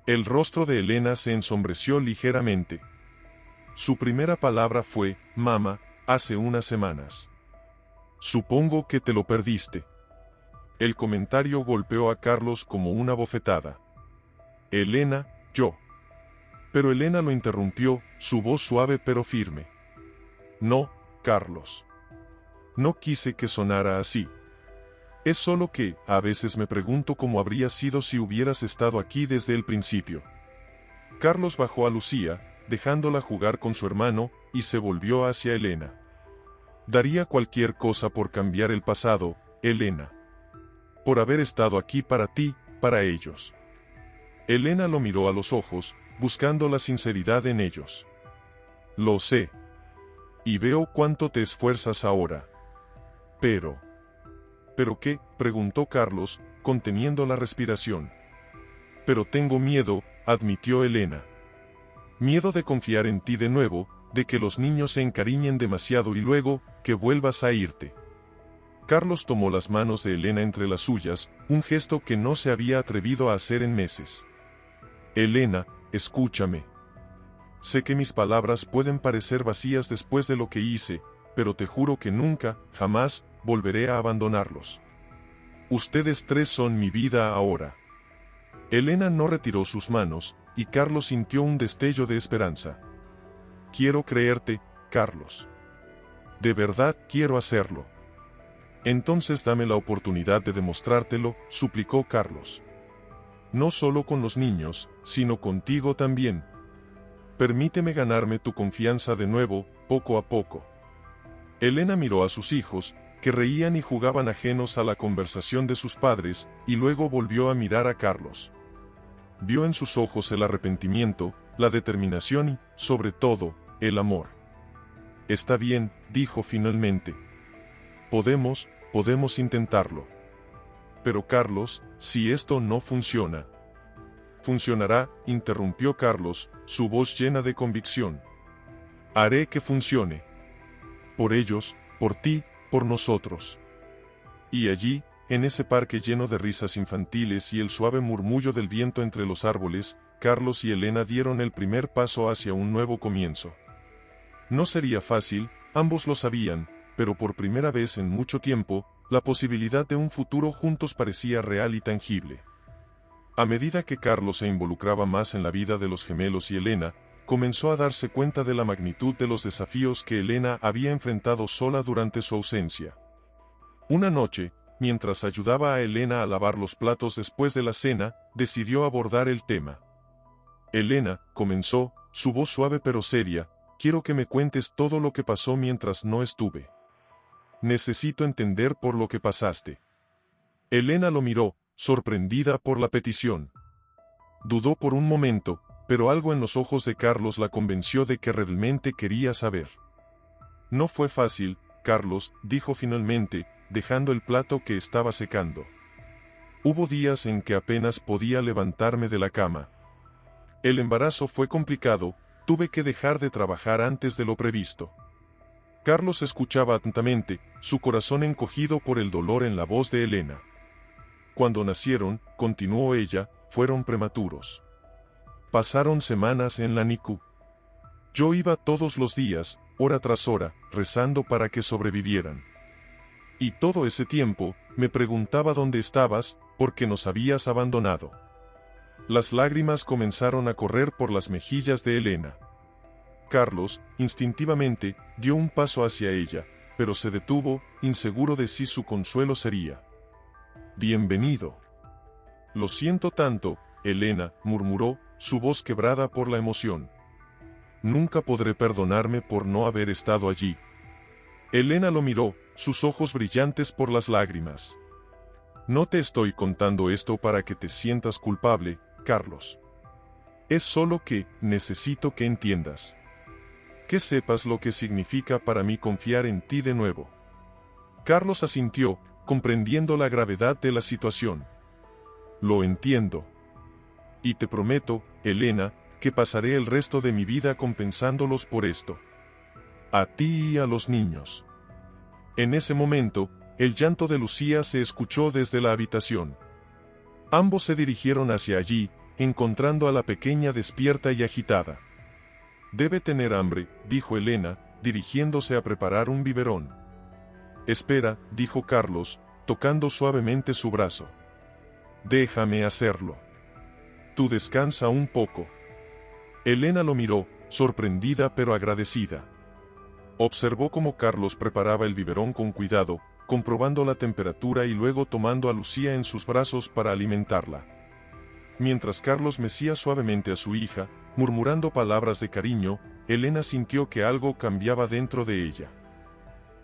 El rostro de Elena se ensombreció ligeramente. Su primera palabra fue, mamá, hace unas semanas. Supongo que te lo perdiste. El comentario golpeó a Carlos como una bofetada. Elena, yo. Pero Elena lo interrumpió, su voz suave pero firme. No, Carlos. No quise que sonara así. Es solo que, a veces me pregunto cómo habría sido si hubieras estado aquí desde el principio. Carlos bajó a Lucía, dejándola jugar con su hermano, y se volvió hacia Elena. Daría cualquier cosa por cambiar el pasado, Elena. Por haber estado aquí para ti, para ellos. Elena lo miró a los ojos, buscando la sinceridad en ellos. Lo sé. Y veo cuánto te esfuerzas ahora. Pero... ¿Pero qué?, preguntó Carlos, conteniendo la respiración. Pero tengo miedo, admitió Elena. Miedo de confiar en ti de nuevo, de que los niños se encariñen demasiado y luego, que vuelvas a irte. Carlos tomó las manos de Elena entre las suyas, un gesto que no se había atrevido a hacer en meses. Elena, escúchame. Sé que mis palabras pueden parecer vacías después de lo que hice, pero te juro que nunca, jamás, volveré a abandonarlos. Ustedes tres son mi vida ahora. Elena no retiró sus manos, y Carlos sintió un destello de esperanza. Quiero creerte, Carlos. De verdad quiero hacerlo. Entonces dame la oportunidad de demostrártelo, suplicó Carlos. No solo con los niños, sino contigo también. Permíteme ganarme tu confianza de nuevo, poco a poco. Elena miró a sus hijos, que reían y jugaban ajenos a la conversación de sus padres, y luego volvió a mirar a Carlos. Vio en sus ojos el arrepentimiento, la determinación y, sobre todo, el amor. Está bien, dijo finalmente. Podemos intentarlo. Pero Carlos, si esto no funciona. Funcionará, interrumpió Carlos, su voz llena de convicción. Haré que funcione. Por ellos, por ti, por nosotros. Y allí, en ese parque lleno de risas infantiles y el suave murmullo del viento entre los árboles, Carlos y Elena dieron el primer paso hacia un nuevo comienzo. No sería fácil, ambos lo sabían, pero por primera vez en mucho tiempo, la posibilidad de un futuro juntos parecía real y tangible. A medida que Carlos se involucraba más en la vida de los gemelos y Elena, comenzó a darse cuenta de la magnitud de los desafíos que Elena había enfrentado sola durante su ausencia. Una noche, mientras ayudaba a Elena a lavar los platos después de la cena, decidió abordar el tema. Elena, comenzó, su voz suave pero seria, quiero que me cuentes todo lo que pasó mientras no estuve. Necesito entender por lo que pasaste. Elena lo miró, sorprendida por la petición. Dudó por un momento, pero algo en los ojos de Carlos la convenció de que realmente quería saber. No fue fácil, Carlos, dijo finalmente, dejando el plato que estaba secando. Hubo días en que apenas podía levantarme de la cama. El embarazo fue complicado, tuve que dejar de trabajar antes de lo previsto. Carlos escuchaba atentamente, su corazón encogido por el dolor en la voz de Elena. Cuando nacieron, continuó ella, fueron prematuros. Pasaron semanas en la NICU. Yo iba todos los días, hora tras hora, rezando para que sobrevivieran. Y todo ese tiempo, me preguntaba dónde estabas, porque nos habías abandonado. Las lágrimas comenzaron a correr por las mejillas de Elena. Carlos, instintivamente, dio un paso hacia ella, pero se detuvo, inseguro de si su consuelo sería. Bienvenido. Lo siento tanto, Elena, murmuró, su voz quebrada por la emoción. Nunca podré perdonarme por no haber estado allí. Elena lo miró, sus ojos brillantes por las lágrimas. No te estoy contando esto para que te sientas culpable, Carlos. Es solo que, necesito que entiendas. Que sepas lo que significa para mí confiar en ti de nuevo. Carlos asintió, comprendiendo la gravedad de la situación. Lo entiendo. Y te prometo, Elena, que pasaré el resto de mi vida compensándolos por esto. A ti y a los niños. En ese momento, el llanto de Lucía se escuchó desde la habitación. Ambos se dirigieron hacia allí, encontrando a la pequeña despierta y agitada. Debe tener hambre, dijo Elena, dirigiéndose a preparar un biberón. Espera, dijo Carlos, tocando suavemente su brazo. Déjame hacerlo. Tú descansa un poco. Elena lo miró, sorprendida pero agradecida. Observó cómo Carlos preparaba el biberón con cuidado, comprobando la temperatura y luego tomando a Lucía en sus brazos para alimentarla. Mientras Carlos mecía suavemente a su hija, murmurando palabras de cariño, Elena sintió que algo cambiaba dentro de ella.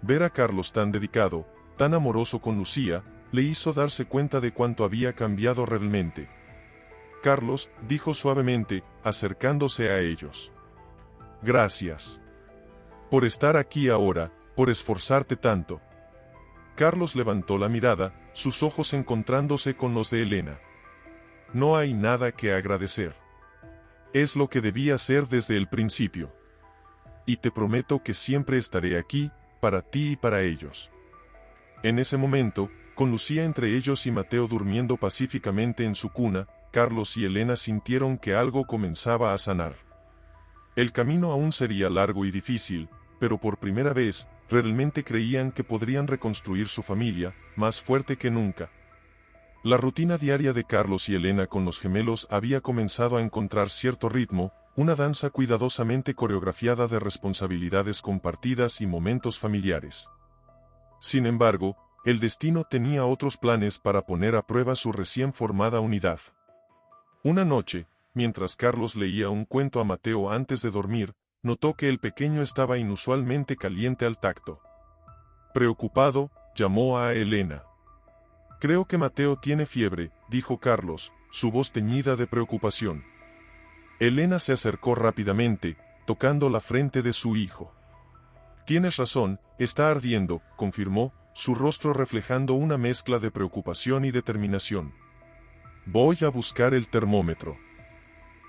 Ver a Carlos tan dedicado, tan amoroso con Lucía, le hizo darse cuenta de cuánto había cambiado realmente. Carlos, dijo suavemente, acercándose a ellos. Gracias. Por estar aquí ahora, por esforzarte tanto. Carlos levantó la mirada, sus ojos encontrándose con los de Elena. No hay nada que agradecer. Es lo que debía ser desde el principio. Y te prometo que siempre estaré aquí, para ti y para ellos. En ese momento, con Lucía entre ellos y Mateo durmiendo pacíficamente en su cuna, Carlos y Elena sintieron que algo comenzaba a sanar. El camino aún sería largo y difícil, pero por primera vez, realmente creían que podrían reconstruir su familia, más fuerte que nunca. La rutina diaria de Carlos y Elena con los gemelos había comenzado a encontrar cierto ritmo, una danza cuidadosamente coreografiada de responsabilidades compartidas y momentos familiares. Sin embargo, el destino tenía otros planes para poner a prueba su recién formada unidad. Una noche, mientras Carlos leía un cuento a Mateo antes de dormir, notó que el pequeño estaba inusualmente caliente al tacto. Preocupado, llamó a Elena. Creo que Mateo tiene fiebre, dijo Carlos, su voz teñida de preocupación. Elena se acercó rápidamente, tocando la frente de su hijo. Tienes razón, está ardiendo, confirmó, su rostro reflejando una mezcla de preocupación y determinación. Voy a buscar el termómetro.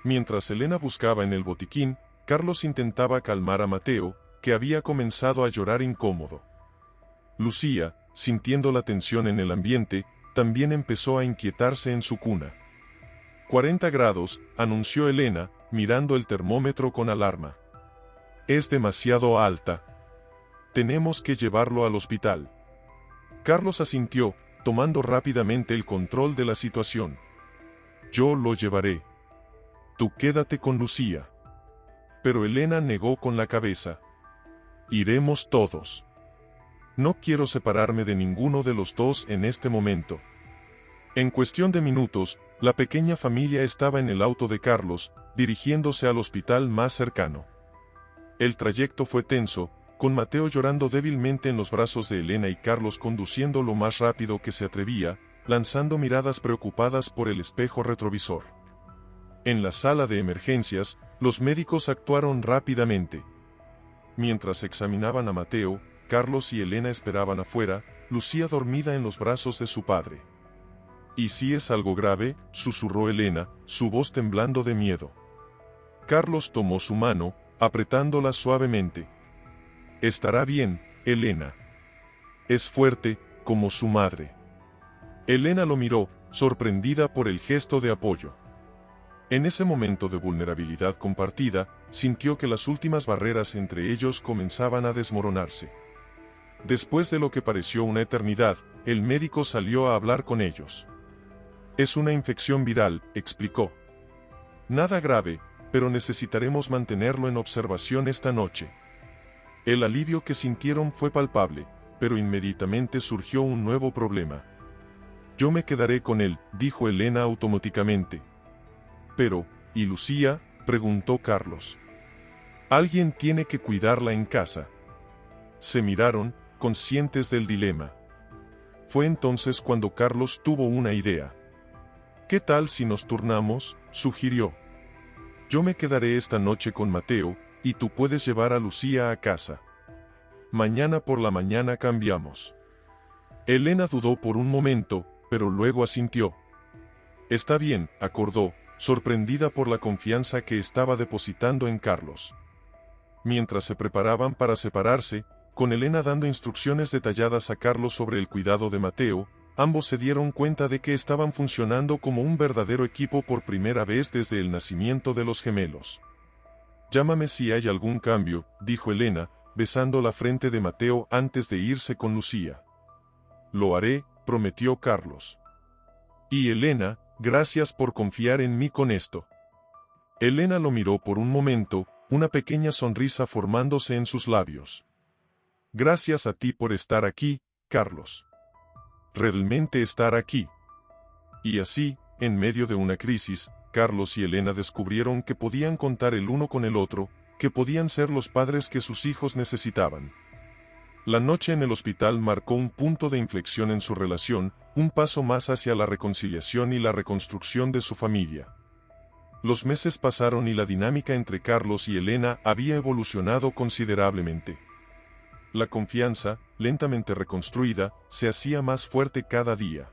Mientras Elena buscaba en el botiquín, Carlos intentaba calmar a Mateo, que había comenzado a llorar incómodo. Lucía, sintiendo la tensión en el ambiente, también empezó a inquietarse en su cuna. 40 grados, anunció Elena, mirando el termómetro con alarma. Es demasiado alta. Tenemos que llevarlo al hospital. Carlos asintió, tomando rápidamente el control de la situación. Yo lo llevaré. Tú quédate con Lucía. Pero Elena negó con la cabeza. Iremos todos. No quiero separarme de ninguno de los dos en este momento. En cuestión de minutos, la pequeña familia estaba en el auto de Carlos, dirigiéndose al hospital más cercano. El trayecto fue tenso, con Mateo llorando débilmente en los brazos de Elena y Carlos conduciendo lo más rápido que se atrevía, lanzando miradas preocupadas por el espejo retrovisor. En la sala de emergencias, los médicos actuaron rápidamente. Mientras examinaban a Mateo, Carlos y Elena esperaban afuera, Lucía dormida en los brazos de su padre. ¿Y si es algo grave?, susurró Elena, su voz temblando de miedo. Carlos tomó su mano, apretándola suavemente. Estará bien, Elena. Es fuerte, como su madre. Elena lo miró, sorprendida por el gesto de apoyo. En ese momento de vulnerabilidad compartida, sintió que las últimas barreras entre ellos comenzaban a desmoronarse. Después de lo que pareció una eternidad, el médico salió a hablar con ellos. Es una infección viral, explicó. Nada grave, pero necesitaremos mantenerlo en observación esta noche. El alivio que sintieron fue palpable, pero inmediatamente surgió un nuevo problema. Yo me quedaré con él, dijo Elena automáticamente. Pero, ¿y Lucía?, preguntó Carlos. Alguien tiene que cuidarla en casa. Se miraron, conscientes del dilema. Fue entonces cuando Carlos tuvo una idea. ¿Qué tal si nos turnamos?, sugirió. Yo me quedaré esta noche con Mateo, y tú puedes llevar a Lucía a casa. Mañana por la mañana cambiamos. Elena dudó por un momento, pero luego asintió. Está bien, acordó, sorprendida por la confianza que estaba depositando en Carlos. Mientras se preparaban para separarse, con Elena dando instrucciones detalladas a Carlos sobre el cuidado de Mateo, ambos se dieron cuenta de que estaban funcionando como un verdadero equipo por primera vez desde el nacimiento de los gemelos. Llámame si hay algún cambio, dijo Elena, besando la frente de Mateo antes de irse con Lucía. Lo haré, prometió Carlos. Y Elena, gracias por confiar en mí con esto. Elena lo miró por un momento, una pequeña sonrisa formándose en sus labios. Gracias a ti por estar aquí, Carlos. Realmente estar aquí. Y así, en medio de una crisis, Carlos y Elena descubrieron que podían contar el uno con el otro, que podían ser los padres que sus hijos necesitaban. La noche en el hospital marcó un punto de inflexión en su relación, un paso más hacia la reconciliación y la reconstrucción de su familia. Los meses pasaron y la dinámica entre Carlos y Elena había evolucionado considerablemente. La confianza, lentamente reconstruida, se hacía más fuerte cada día.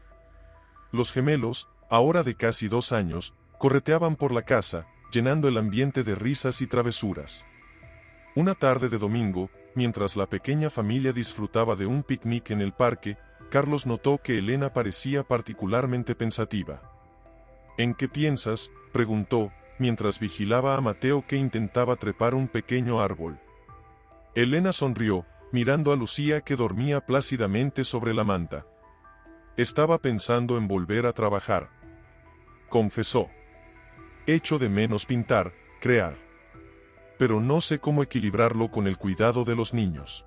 Los gemelos, ahora de casi 2 años, correteaban por la casa, llenando el ambiente de risas y travesuras. Una tarde de domingo, mientras la pequeña familia disfrutaba de un picnic en el parque, Carlos notó que Elena parecía particularmente pensativa. ¿En qué piensas?, preguntó, mientras vigilaba a Mateo que intentaba trepar un pequeño árbol. Elena sonrió, mirando a Lucía que dormía plácidamente sobre la manta. Estaba pensando en volver a trabajar, confesó. Echo de menos pintar, crear. Pero no sé cómo equilibrarlo con el cuidado de los niños.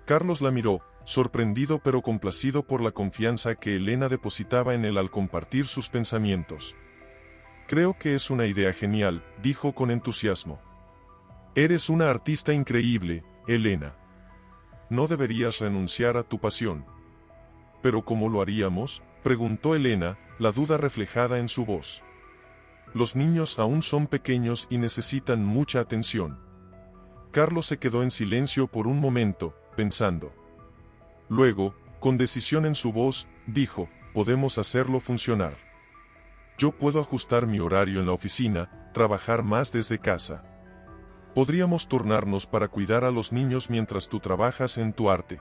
Carlos la miró, sorprendido pero complacido por la confianza que Elena depositaba en él al compartir sus pensamientos. Creo que es una idea genial, dijo con entusiasmo. Eres una artista increíble, Elena. No deberías renunciar a tu pasión. ¿Pero cómo lo haríamos?, preguntó Elena, la duda reflejada en su voz. Los niños aún son pequeños y necesitan mucha atención. Carlos se quedó en silencio por un momento, pensando. Luego, con decisión en su voz, dijo, podemos hacerlo funcionar. Yo puedo ajustar mi horario en la oficina, trabajar más desde casa. Podríamos turnarnos para cuidar a los niños mientras tú trabajas en tu arte.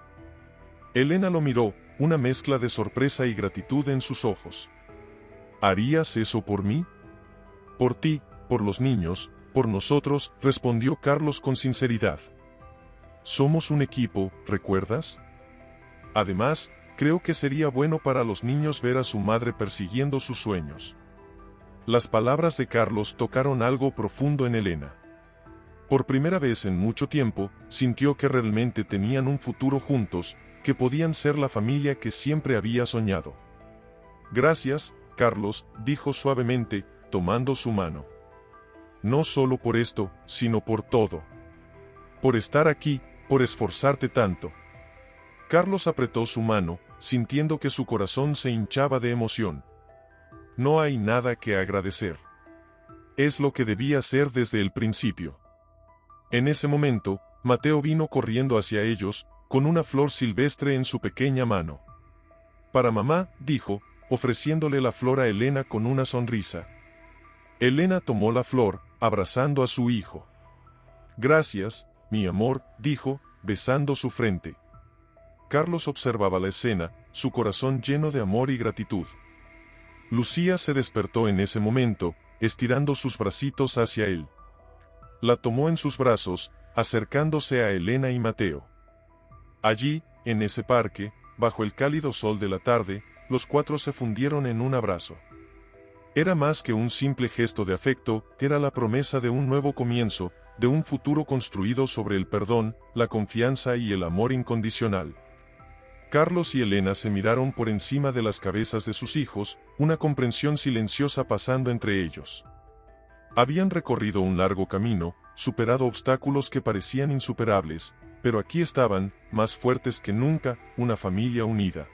Elena lo miró, una mezcla de sorpresa y gratitud en sus ojos. ¿Harías eso por mí? Por ti, por los niños, por nosotros, respondió Carlos con sinceridad. Somos un equipo, ¿recuerdas? Además, creo que sería bueno para los niños ver a su madre persiguiendo sus sueños. Las palabras de Carlos tocaron algo profundo en Elena. Por primera vez en mucho tiempo, sintió que realmente tenían un futuro juntos, que podían ser la familia que siempre había soñado. Gracias, Carlos, dijo suavemente, tomando su mano. No solo por esto, sino por todo. Por estar aquí, por esforzarte tanto. Carlos apretó su mano, sintiendo que su corazón se hinchaba de emoción. No hay nada que agradecer. Es lo que debía ser desde el principio. En ese momento, Mateo vino corriendo hacia ellos, con una flor silvestre en su pequeña mano. Para mamá, dijo, ofreciéndole la flor a Elena con una sonrisa. Elena tomó la flor, abrazando a su hijo. Gracias, mi amor, dijo, besando su frente. Carlos observaba la escena, su corazón lleno de amor y gratitud. Lucía se despertó en ese momento, estirando sus bracitos hacia él. La tomó en sus brazos, acercándose a Elena y Mateo. Allí, en ese parque, bajo el cálido sol de la tarde, los 4 se fundieron en un abrazo. Era más que un simple gesto de afecto, era la promesa de un nuevo comienzo, de un futuro construido sobre el perdón, la confianza y el amor incondicional. Carlos y Elena se miraron por encima de las cabezas de sus hijos, una comprensión silenciosa pasando entre ellos. Habían recorrido un largo camino, superado obstáculos que parecían insuperables, pero aquí estaban, más fuertes que nunca, una familia unida.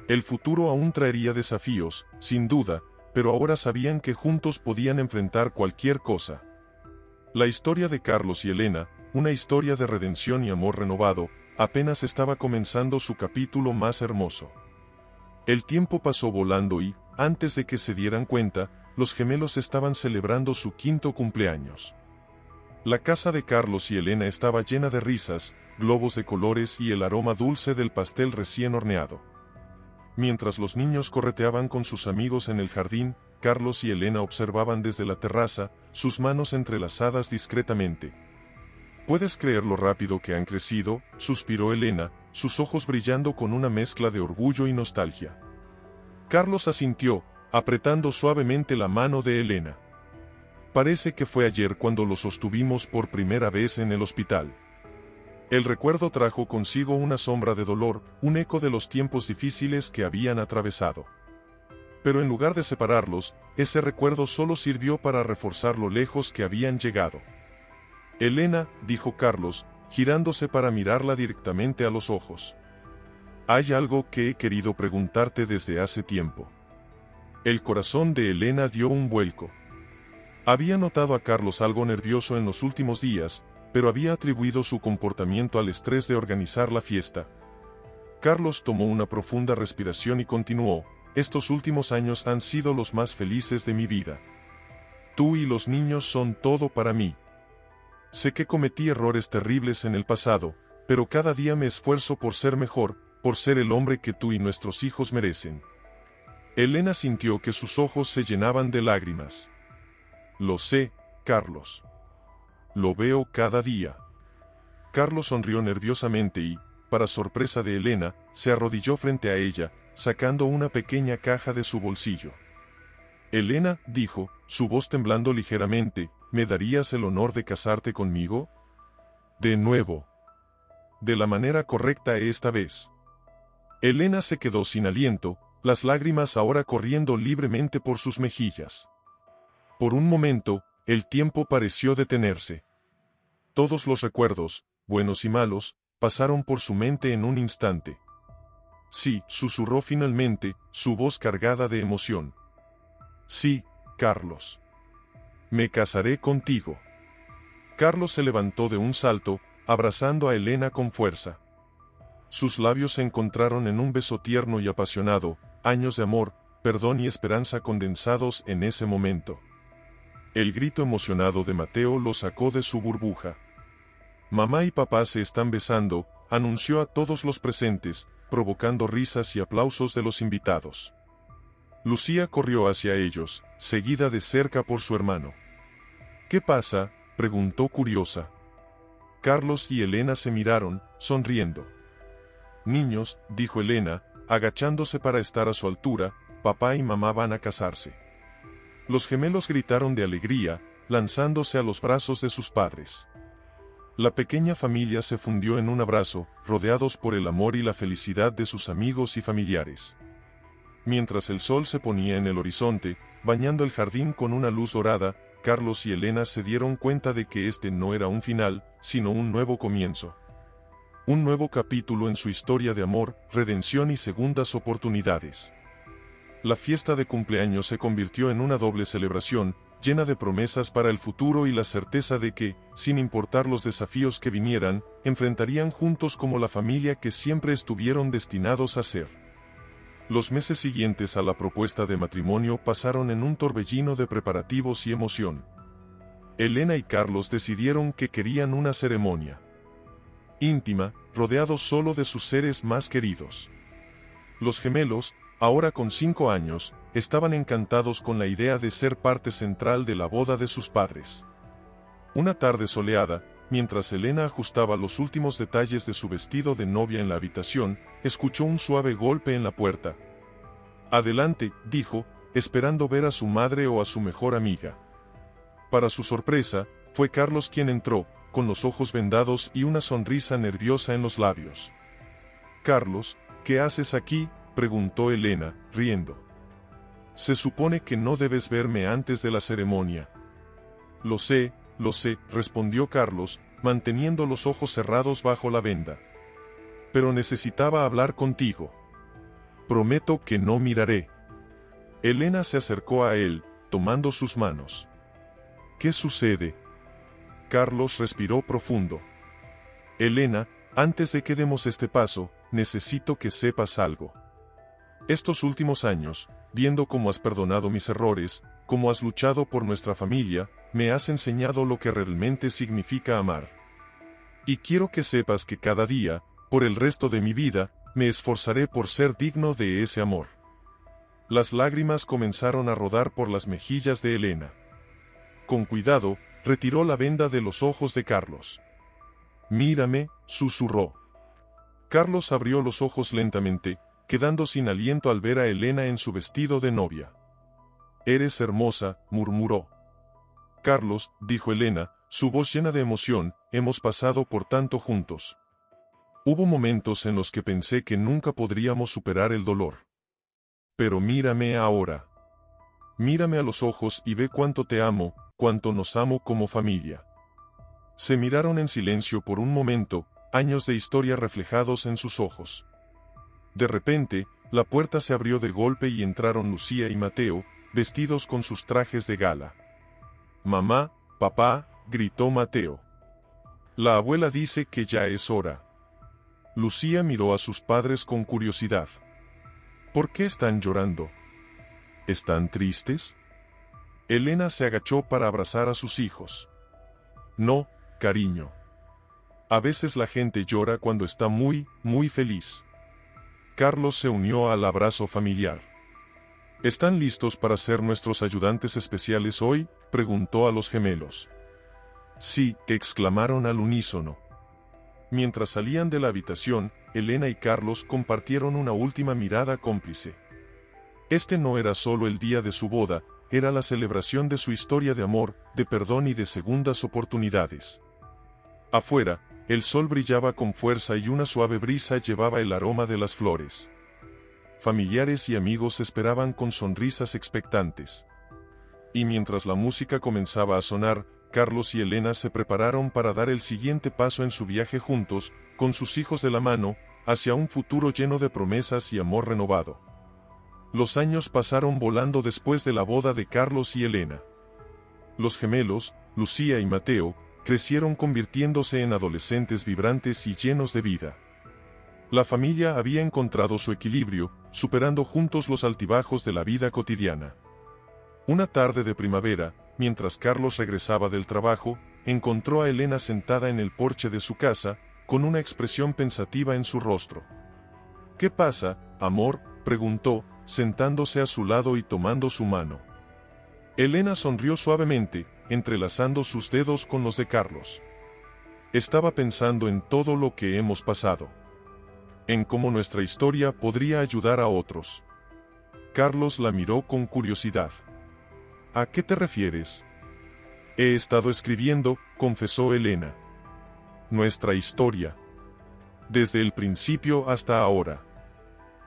El futuro aún traería desafíos, sin duda, pero ahora sabían que juntos podían enfrentar cualquier cosa. La historia de Carlos y Elena, una historia de redención y amor renovado, apenas estaba comenzando su capítulo más hermoso. El tiempo pasó volando y, antes de que se dieran cuenta, los gemelos estaban celebrando su 5º cumpleaños. La casa de Carlos y Elena estaba llena de risas, globos de colores y el aroma dulce del pastel recién horneado. Mientras los niños correteaban con sus amigos en el jardín, Carlos y Elena observaban desde la terraza, sus manos entrelazadas discretamente. ¿Puedes creer lo rápido que han crecido?, suspiró Elena, sus ojos brillando con una mezcla de orgullo y nostalgia. Carlos asintió, apretando suavemente la mano de Elena. Parece que fue ayer cuando los sostuvimos por primera vez en el hospital. El recuerdo trajo consigo una sombra de dolor, un eco de los tiempos difíciles que habían atravesado. Pero en lugar de separarlos, ese recuerdo solo sirvió para reforzar lo lejos que habían llegado. Elena, dijo Carlos, girándose para mirarla directamente a los ojos. Hay algo que he querido preguntarte desde hace tiempo. El corazón de Elena dio un vuelco. Había notado a Carlos algo nervioso en los últimos días, pero había atribuido su comportamiento al estrés de organizar la fiesta. Carlos tomó una profunda respiración y continuó: estos últimos años han sido los más felices de mi vida. Tú y los niños son todo para mí. Sé que cometí errores terribles en el pasado, pero cada día me esfuerzo por ser mejor, por ser el hombre que tú y nuestros hijos merecen. Elena sintió que sus ojos se llenaban de lágrimas. Lo sé, Carlos. Lo veo cada día. Carlos sonrió nerviosamente y, para sorpresa de Elena, se arrodilló frente a ella, sacando una pequeña caja de su bolsillo. Elena, dijo, su voz temblando ligeramente, ¿me darías el honor de casarte conmigo? De nuevo. De la manera correcta esta vez. Elena se quedó sin aliento, las lágrimas ahora corriendo libremente por sus mejillas. Por un momento, el tiempo pareció detenerse. Todos los recuerdos, buenos y malos, pasaron por su mente en un instante. Sí, susurró finalmente, su voz cargada de emoción. Sí, Carlos. Me casaré contigo. Carlos se levantó de un salto, abrazando a Elena con fuerza. Sus labios se encontraron en un beso tierno y apasionado, años de amor, perdón y esperanza condensados en ese momento. El grito emocionado de Mateo lo sacó de su burbuja. Mamá y papá se están besando, anunció a todos los presentes, provocando risas y aplausos de los invitados. Lucía corrió hacia ellos, seguida de cerca por su hermano. ¿Qué pasa?, preguntó curiosa. Carlos y Elena se miraron, sonriendo. Niños, dijo Elena, agachándose para estar a su altura, papá y mamá van a casarse. Los gemelos gritaron de alegría, lanzándose a los brazos de sus padres. La pequeña familia se fundió en un abrazo, rodeados por el amor y la felicidad de sus amigos y familiares. Mientras el sol se ponía en el horizonte, bañando el jardín con una luz dorada, Carlos y Elena se dieron cuenta de que este no era un final, sino un nuevo comienzo. Un nuevo capítulo en su historia de amor, redención y segundas oportunidades. La fiesta de cumpleaños se convirtió en una doble celebración, llena de promesas para el futuro y la certeza de que, sin importar los desafíos que vinieran, enfrentarían juntos como la familia que siempre estuvieron destinados a ser. Los meses siguientes a la propuesta de matrimonio pasaron en un torbellino de preparativos y emoción. Elena y Carlos decidieron que querían una ceremonia íntima, rodeados solo de sus seres más queridos. Los gemelos, ahora con 5 años, estaban encantados con la idea de ser parte central de la boda de sus padres. Una tarde soleada, mientras Elena ajustaba los últimos detalles de su vestido de novia en la habitación, escuchó un suave golpe en la puerta. Adelante, dijo, esperando ver a su madre o a su mejor amiga. Para su sorpresa, fue Carlos quien entró, con los ojos vendados y una sonrisa nerviosa en los labios. Carlos, ¿qué haces aquí?, preguntó Elena, riendo. Se supone que no debes verme antes de la ceremonia. Lo sé, respondió Carlos, manteniendo los ojos cerrados bajo la venda. Pero necesitaba hablar contigo. Prometo que no miraré. Elena se acercó a él, tomando sus manos. ¿Qué sucede? Carlos respiró profundo. Elena, antes de que demos este paso, necesito que sepas algo. Estos últimos años, viendo cómo has perdonado mis errores, cómo has luchado por nuestra familia, me has enseñado lo que realmente significa amar. Y quiero que sepas que cada día, por el resto de mi vida, me esforzaré por ser digno de ese amor. Las lágrimas comenzaron a rodar por las mejillas de Elena. Con cuidado, retiró la venda de los ojos de Carlos. Mírame, susurró. Carlos abrió los ojos lentamente, quedando sin aliento al ver a Elena en su vestido de novia. Eres hermosa, murmuró. Carlos, dijo Elena, su voz llena de emoción, hemos pasado por tanto juntos. Hubo momentos en los que pensé que nunca podríamos superar el dolor. Pero mírame ahora. Mírame a los ojos y ve cuánto te amo, cuánto nos amo como familia. Se miraron en silencio por un momento, años de historia reflejados en sus ojos. De repente, la puerta se abrió de golpe y entraron Lucía y Mateo, vestidos con sus trajes de gala. Mamá, papá, gritó Mateo. La abuela dice que ya es hora. Lucía miró a sus padres con curiosidad. ¿Por qué están llorando? ¿Están tristes? Elena se agachó para abrazar a sus hijos. No, cariño. A veces la gente llora cuando está muy, muy feliz. Carlos se unió al abrazo familiar. ¿Están listos para ser nuestros ayudantes especiales hoy?, preguntó a los gemelos. Sí, exclamaron al unísono. Mientras salían de la habitación, Elena y Carlos compartieron una última mirada cómplice. Este no era solo el día de su boda, era la celebración de su historia de amor, de perdón y de segundas oportunidades. Afuera, el sol brillaba con fuerza y una suave brisa llevaba el aroma de las flores. Familiares y amigos esperaban con sonrisas expectantes. Y mientras la música comenzaba a sonar, Carlos y Elena se prepararon para dar el siguiente paso en su viaje juntos, con sus hijos de la mano, hacia un futuro lleno de promesas y amor renovado. Los años pasaron volando después de la boda de Carlos y Elena. Los gemelos, Lucía y Mateo, crecieron convirtiéndose en adolescentes vibrantes y llenos de vida. La familia había encontrado su equilibrio, superando juntos los altibajos de la vida cotidiana. Una tarde de primavera, mientras Carlos regresaba del trabajo, encontró a Elena sentada en el porche de su casa, con una expresión pensativa en su rostro. ¿Qué pasa, amor?, preguntó, sentándose a su lado y tomando su mano. Elena sonrió suavemente, entrelazando sus dedos con los de Carlos. Estaba pensando en todo lo que hemos pasado. En cómo nuestra historia podría ayudar a otros. Carlos la miró con curiosidad. ¿A qué te refieres? He estado escribiendo, confesó Elena. Nuestra historia. Desde el principio hasta ahora.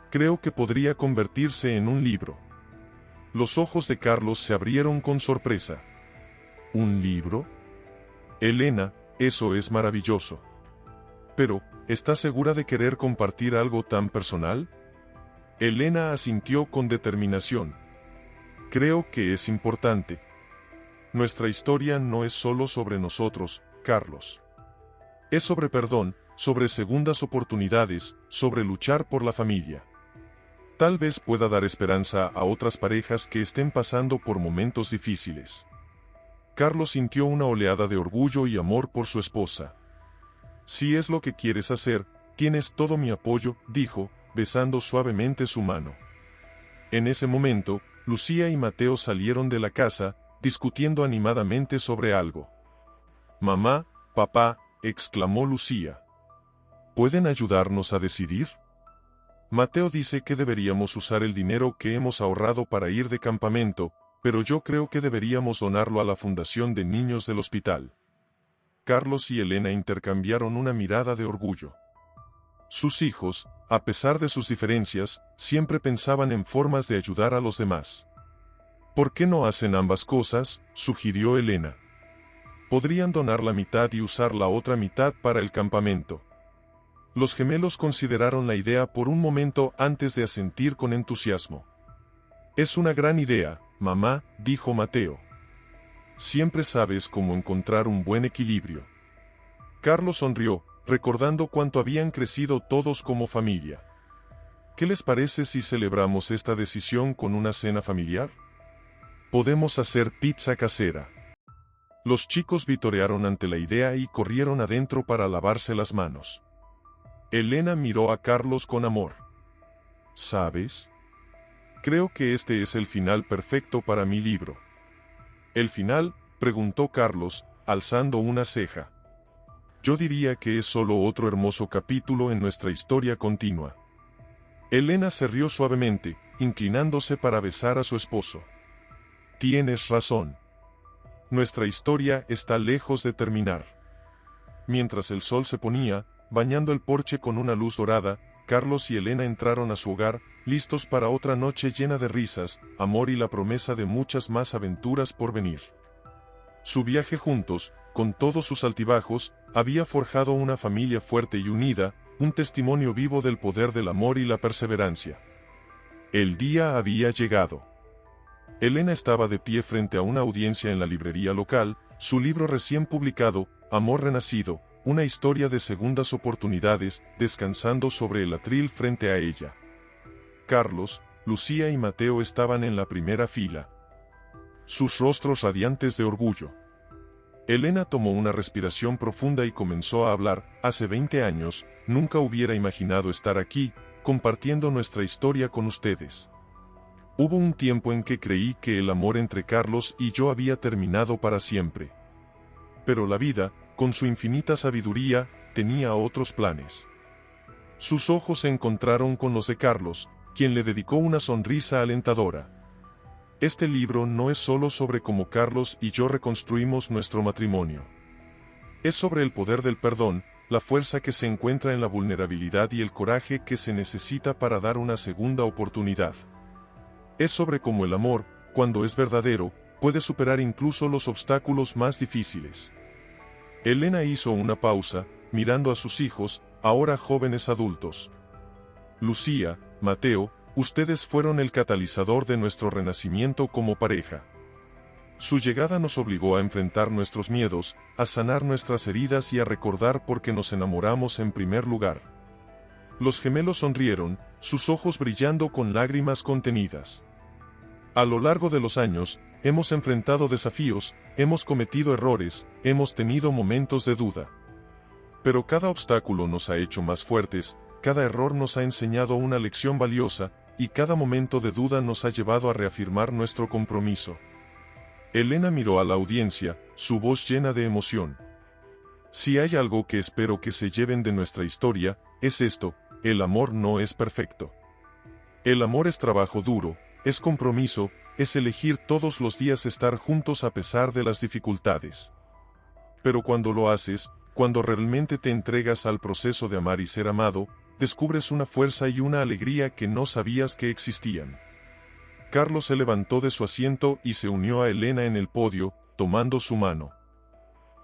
Creo que podría convertirse en un libro. Los ojos de Carlos se abrieron con sorpresa. ¿Un libro? Elena, eso es maravilloso. Pero, ¿estás segura de querer compartir algo tan personal? Elena asintió con determinación. Creo que es importante. Nuestra historia no es solo sobre nosotros, Carlos. Es sobre perdón, sobre segundas oportunidades, sobre luchar por la familia. Tal vez pueda dar esperanza a otras parejas que estén pasando por momentos difíciles. Carlos sintió una oleada de orgullo y amor por su esposa. Si es lo que quieres hacer, tienes todo mi apoyo, dijo, besando suavemente su mano. En ese momento, Lucía y Mateo salieron de la casa, discutiendo animadamente sobre algo. Mamá, papá, exclamó Lucía. ¿Pueden ayudarnos a decidir? Mateo dice que deberíamos usar el dinero que hemos ahorrado para ir de campamento, pero yo creo que deberíamos donarlo a la Fundación de Niños del hospital. Carlos y Elena intercambiaron una mirada de orgullo. Sus hijos, a pesar de sus diferencias, siempre pensaban en formas de ayudar a los demás. ¿Por qué no hacen ambas cosas?, sugirió Elena. Podrían donar la mitad y usar la otra mitad para el campamento. Los gemelos consideraron la idea por un momento antes de asentir con entusiasmo. Es una gran idea, mamá, dijo Mateo. Siempre sabes cómo encontrar un buen equilibrio. Carlos sonrió, recordando cuánto habían crecido todos como familia. ¿Qué les parece si celebramos esta decisión con una cena familiar? Podemos hacer pizza casera. Los chicos vitorearon ante la idea y corrieron adentro para lavarse las manos. Elena miró a Carlos con amor. ¿Sabes? Creo que este es el final perfecto para mi libro. ¿El final?, preguntó Carlos, alzando una ceja. Yo diría que es solo otro hermoso capítulo en nuestra historia continua. Elena se rió suavemente, inclinándose para besar a su esposo. Tienes razón. Nuestra historia está lejos de terminar. Mientras el sol se ponía, bañando el porche con una luz dorada, Carlos y Elena entraron a su hogar, listos para otra noche llena de risas, amor y la promesa de muchas más aventuras por venir. Su viaje juntos, con todos sus altibajos, había forjado una familia fuerte y unida, un testimonio vivo del poder del amor y la perseverancia. El día había llegado. Elena estaba de pie frente a una audiencia en la librería local, su libro recién publicado, Amor Renacido, una historia de segundas oportunidades, descansando sobre el atril frente a ella. Carlos, Lucía y Mateo estaban en la primera fila, sus rostros radiantes de orgullo. Elena tomó una respiración profunda y comenzó a hablar. Hace 20 años, nunca hubiera imaginado estar aquí, compartiendo nuestra historia con ustedes. Hubo un tiempo en que creí que el amor entre Carlos y yo había terminado para siempre. Pero la vida, con su infinita sabiduría, tenía otros planes. Sus ojos se encontraron con los de Carlos, quien le dedicó una sonrisa alentadora. Este libro no es solo sobre cómo Carlos y yo reconstruimos nuestro matrimonio. Es sobre el poder del perdón, la fuerza que se encuentra en la vulnerabilidad y el coraje que se necesita para dar una segunda oportunidad. Es sobre cómo el amor, cuando es verdadero, puede superar incluso los obstáculos más difíciles. Elena hizo una pausa, mirando a sus hijos, ahora jóvenes adultos. Lucía, Mateo, ustedes fueron el catalizador de nuestro renacimiento como pareja. Su llegada nos obligó a enfrentar nuestros miedos, a sanar nuestras heridas y a recordar por qué nos enamoramos en primer lugar. Los gemelos sonrieron, sus ojos brillando con lágrimas contenidas. A lo largo de los años, hemos enfrentado desafíos, hemos cometido errores, hemos tenido momentos de duda. Pero cada obstáculo nos ha hecho más fuertes, cada error nos ha enseñado una lección valiosa, y cada momento de duda nos ha llevado a reafirmar nuestro compromiso. Elena miró a la audiencia, su voz llena de emoción. Si hay algo que espero que se lleven de nuestra historia, es esto: el amor no es perfecto. El amor es trabajo duro, es compromiso, es elegir todos los días estar juntos a pesar de las dificultades. Pero cuando lo haces, cuando realmente te entregas al proceso de amar y ser amado, descubres una fuerza y una alegría que no sabías que existían. Carlos se levantó de su asiento y se unió a Elena en el podio, tomando su mano.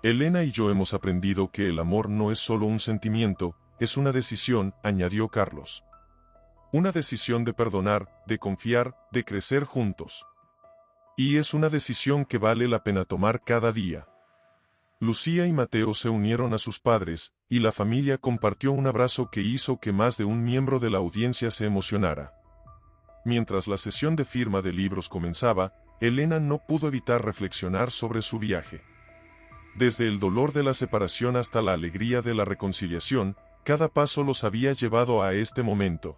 Elena y yo hemos aprendido que el amor no es solo un sentimiento, es una decisión, añadió Carlos. Una decisión de perdonar, de confiar, de crecer juntos. Y es una decisión que vale la pena tomar cada día. Lucía y Mateo se unieron a sus padres, y la familia compartió un abrazo que hizo que más de un miembro de la audiencia se emocionara. Mientras la sesión de firma de libros comenzaba, Elena no pudo evitar reflexionar sobre su viaje. Desde el dolor de la separación hasta la alegría de la reconciliación, cada paso los había llevado a este momento.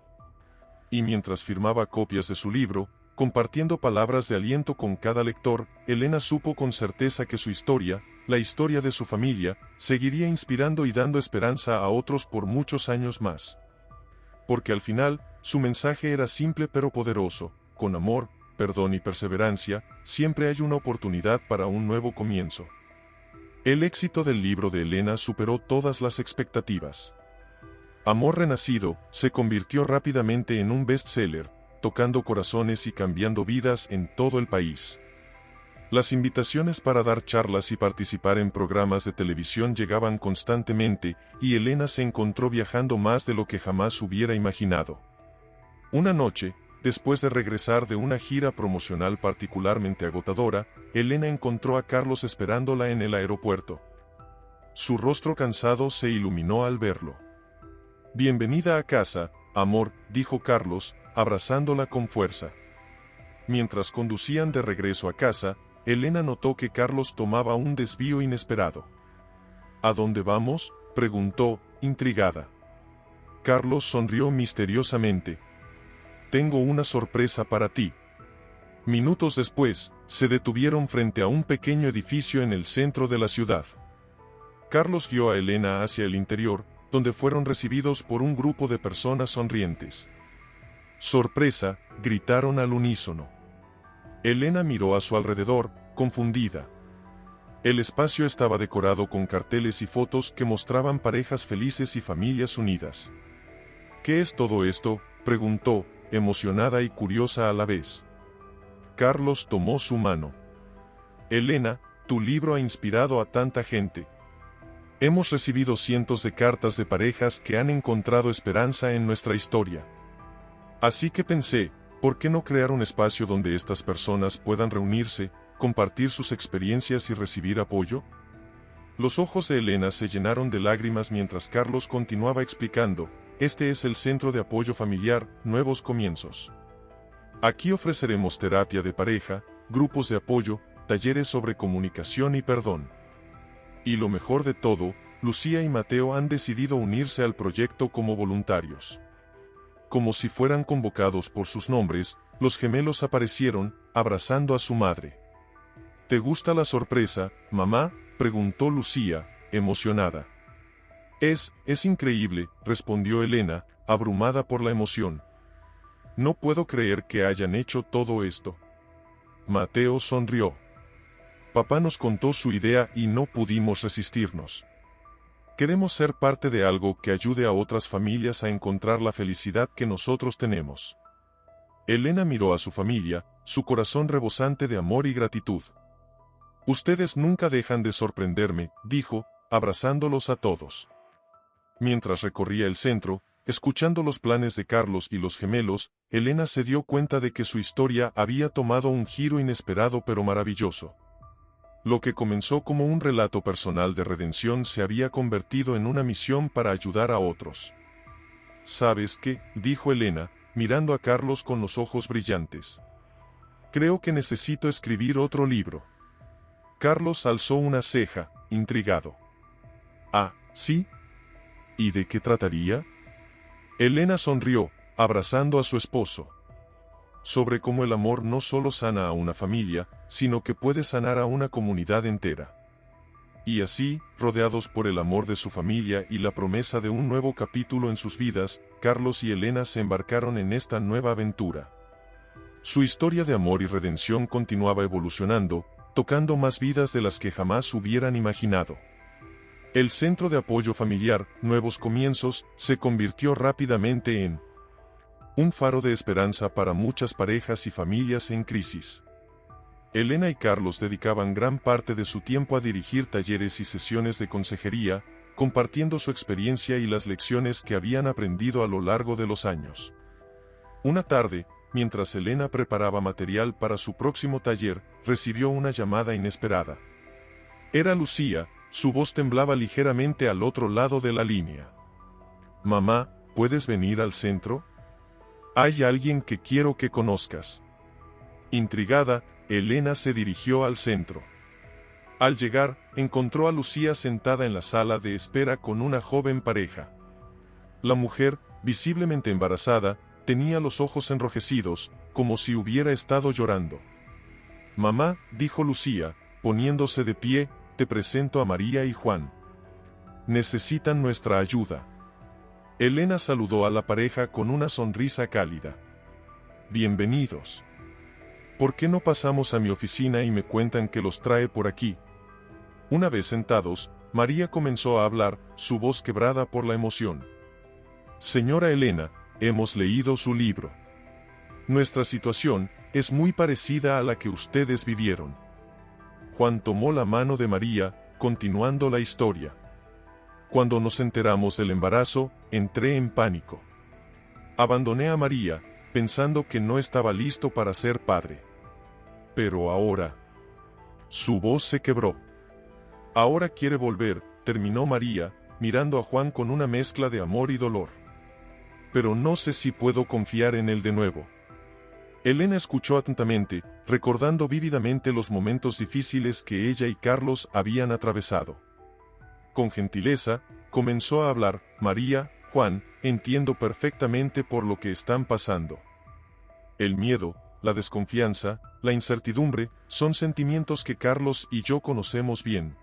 Y mientras firmaba copias de su libro, compartiendo palabras de aliento con cada lector, Elena supo con certeza que su historia, la historia de su familia, seguiría inspirando y dando esperanza a otros por muchos años más. Porque al final, su mensaje era simple pero poderoso: con amor, perdón y perseverancia, siempre hay una oportunidad para un nuevo comienzo. El éxito del libro de Elena superó todas las expectativas. Amor Renacido se convirtió rápidamente en un bestseller, tocando corazones y cambiando vidas en todo el país. Las invitaciones para dar charlas y participar en programas de televisión llegaban constantemente, y Elena se encontró viajando más de lo que jamás hubiera imaginado. Una noche, después de regresar de una gira promocional particularmente agotadora, Elena encontró a Carlos esperándola en el aeropuerto. Su rostro cansado se iluminó al verlo. «Bienvenida a casa, amor», dijo Carlos, abrazándola con fuerza. Mientras conducían de regreso a casa, Elena notó que Carlos tomaba un desvío inesperado. «¿A dónde vamos?», preguntó, intrigada. Carlos sonrió misteriosamente. «Tengo una sorpresa para ti». Minutos después, se detuvieron frente a un pequeño edificio en el centro de la ciudad. Carlos guió a Elena hacia el interior, donde fueron recibidos por un grupo de personas sonrientes. ¡Sorpresa!, gritaron al unísono. Elena miró a su alrededor, confundida. El espacio estaba decorado con carteles y fotos que mostraban parejas felices y familias unidas. ¿Qué es todo esto?, preguntó, emocionada y curiosa a la vez. Carlos tomó su mano. Elena, tu libro ha inspirado a tanta gente. Hemos recibido cientos de cartas de parejas que han encontrado esperanza en nuestra historia. Así que pensé, ¿por qué no crear un espacio donde estas personas puedan reunirse, compartir sus experiencias y recibir apoyo? Los ojos de Elena se llenaron de lágrimas mientras Carlos continuaba explicando, este es el Centro de Apoyo Familiar, Nuevos Comienzos. Aquí ofreceremos terapia de pareja, grupos de apoyo, talleres sobre comunicación y perdón. Y lo mejor de todo, Lucía y Mateo han decidido unirse al proyecto como voluntarios. Como si fueran convocados por sus nombres, los gemelos aparecieron, abrazando a su madre. ¿Te gusta la sorpresa, mamá?, preguntó Lucía, emocionada. Es increíble, respondió Elena, abrumada por la emoción. No puedo creer que hayan hecho todo esto. Mateo sonrió. Papá nos contó su idea y no pudimos resistirnos. Queremos ser parte de algo que ayude a otras familias a encontrar la felicidad que nosotros tenemos. Elena miró a su familia, su corazón rebosante de amor y gratitud. Ustedes nunca dejan de sorprenderme, dijo, abrazándolos a todos. Mientras recorría el centro, escuchando los planes de Carlos y los gemelos, Elena se dio cuenta de que su historia había tomado un giro inesperado pero maravilloso. Lo que comenzó como un relato personal de redención se había convertido en una misión para ayudar a otros. ¿Sabes qué?, dijo Elena, mirando a Carlos con los ojos brillantes. Creo que necesito escribir otro libro. Carlos alzó una ceja, intrigado. Ah, ¿sí? ¿Y de qué trataría? Elena sonrió, abrazando a su esposo. Sobre cómo el amor no solo sana a una familia, sino que puede sanar a una comunidad entera. Y así, rodeados por el amor de su familia y la promesa de un nuevo capítulo en sus vidas, Carlos y Elena se embarcaron en esta nueva aventura. Su historia de amor y redención continuaba evolucionando, tocando más vidas de las que jamás hubieran imaginado. El Centro de Apoyo Familiar, Nuevos Comienzos, se convirtió rápidamente en un faro de esperanza para muchas parejas y familias en crisis. Elena y Carlos dedicaban gran parte de su tiempo a dirigir talleres y sesiones de consejería, compartiendo su experiencia y las lecciones que habían aprendido a lo largo de los años. Una tarde, mientras Elena preparaba material para su próximo taller, recibió una llamada inesperada. Era Lucía. Su voz temblaba ligeramente al otro lado de la línea. Mamá, ¿puedes venir al centro? Hay alguien que quiero que conozcas. Intrigada, Elena se dirigió al centro. Al llegar, encontró a Lucía sentada en la sala de espera con una joven pareja. La mujer, visiblemente embarazada, tenía los ojos enrojecidos, como si hubiera estado llorando. Mamá, dijo Lucía, poniéndose de pie, te presento a María y Juan. Necesitan nuestra ayuda. Elena saludó a la pareja con una sonrisa cálida. Bienvenidos. ¿Por qué no pasamos a mi oficina y me cuentan qué los trae por aquí? Una vez sentados, María comenzó a hablar, su voz quebrada por la emoción. Señora Elena, hemos leído su libro. Nuestra situación es muy parecida a la que ustedes vivieron. Juan tomó la mano de María, continuando la historia. Cuando nos enteramos del embarazo, entré en pánico. Abandoné a María, pensando que no estaba listo para ser padre. Pero ahora... Su voz se quebró. Ahora quiere volver, terminó María, mirando a Juan con una mezcla de amor y dolor. Pero no sé si puedo confiar en él de nuevo. Elena escuchó atentamente, recordando vívidamente los momentos difíciles que ella y Carlos habían atravesado. Con gentileza, comenzó a hablar, María, Juan, entiendo perfectamente por lo que están pasando. El miedo, la desconfianza, la incertidumbre, son sentimientos que Carlos y yo conocemos bien.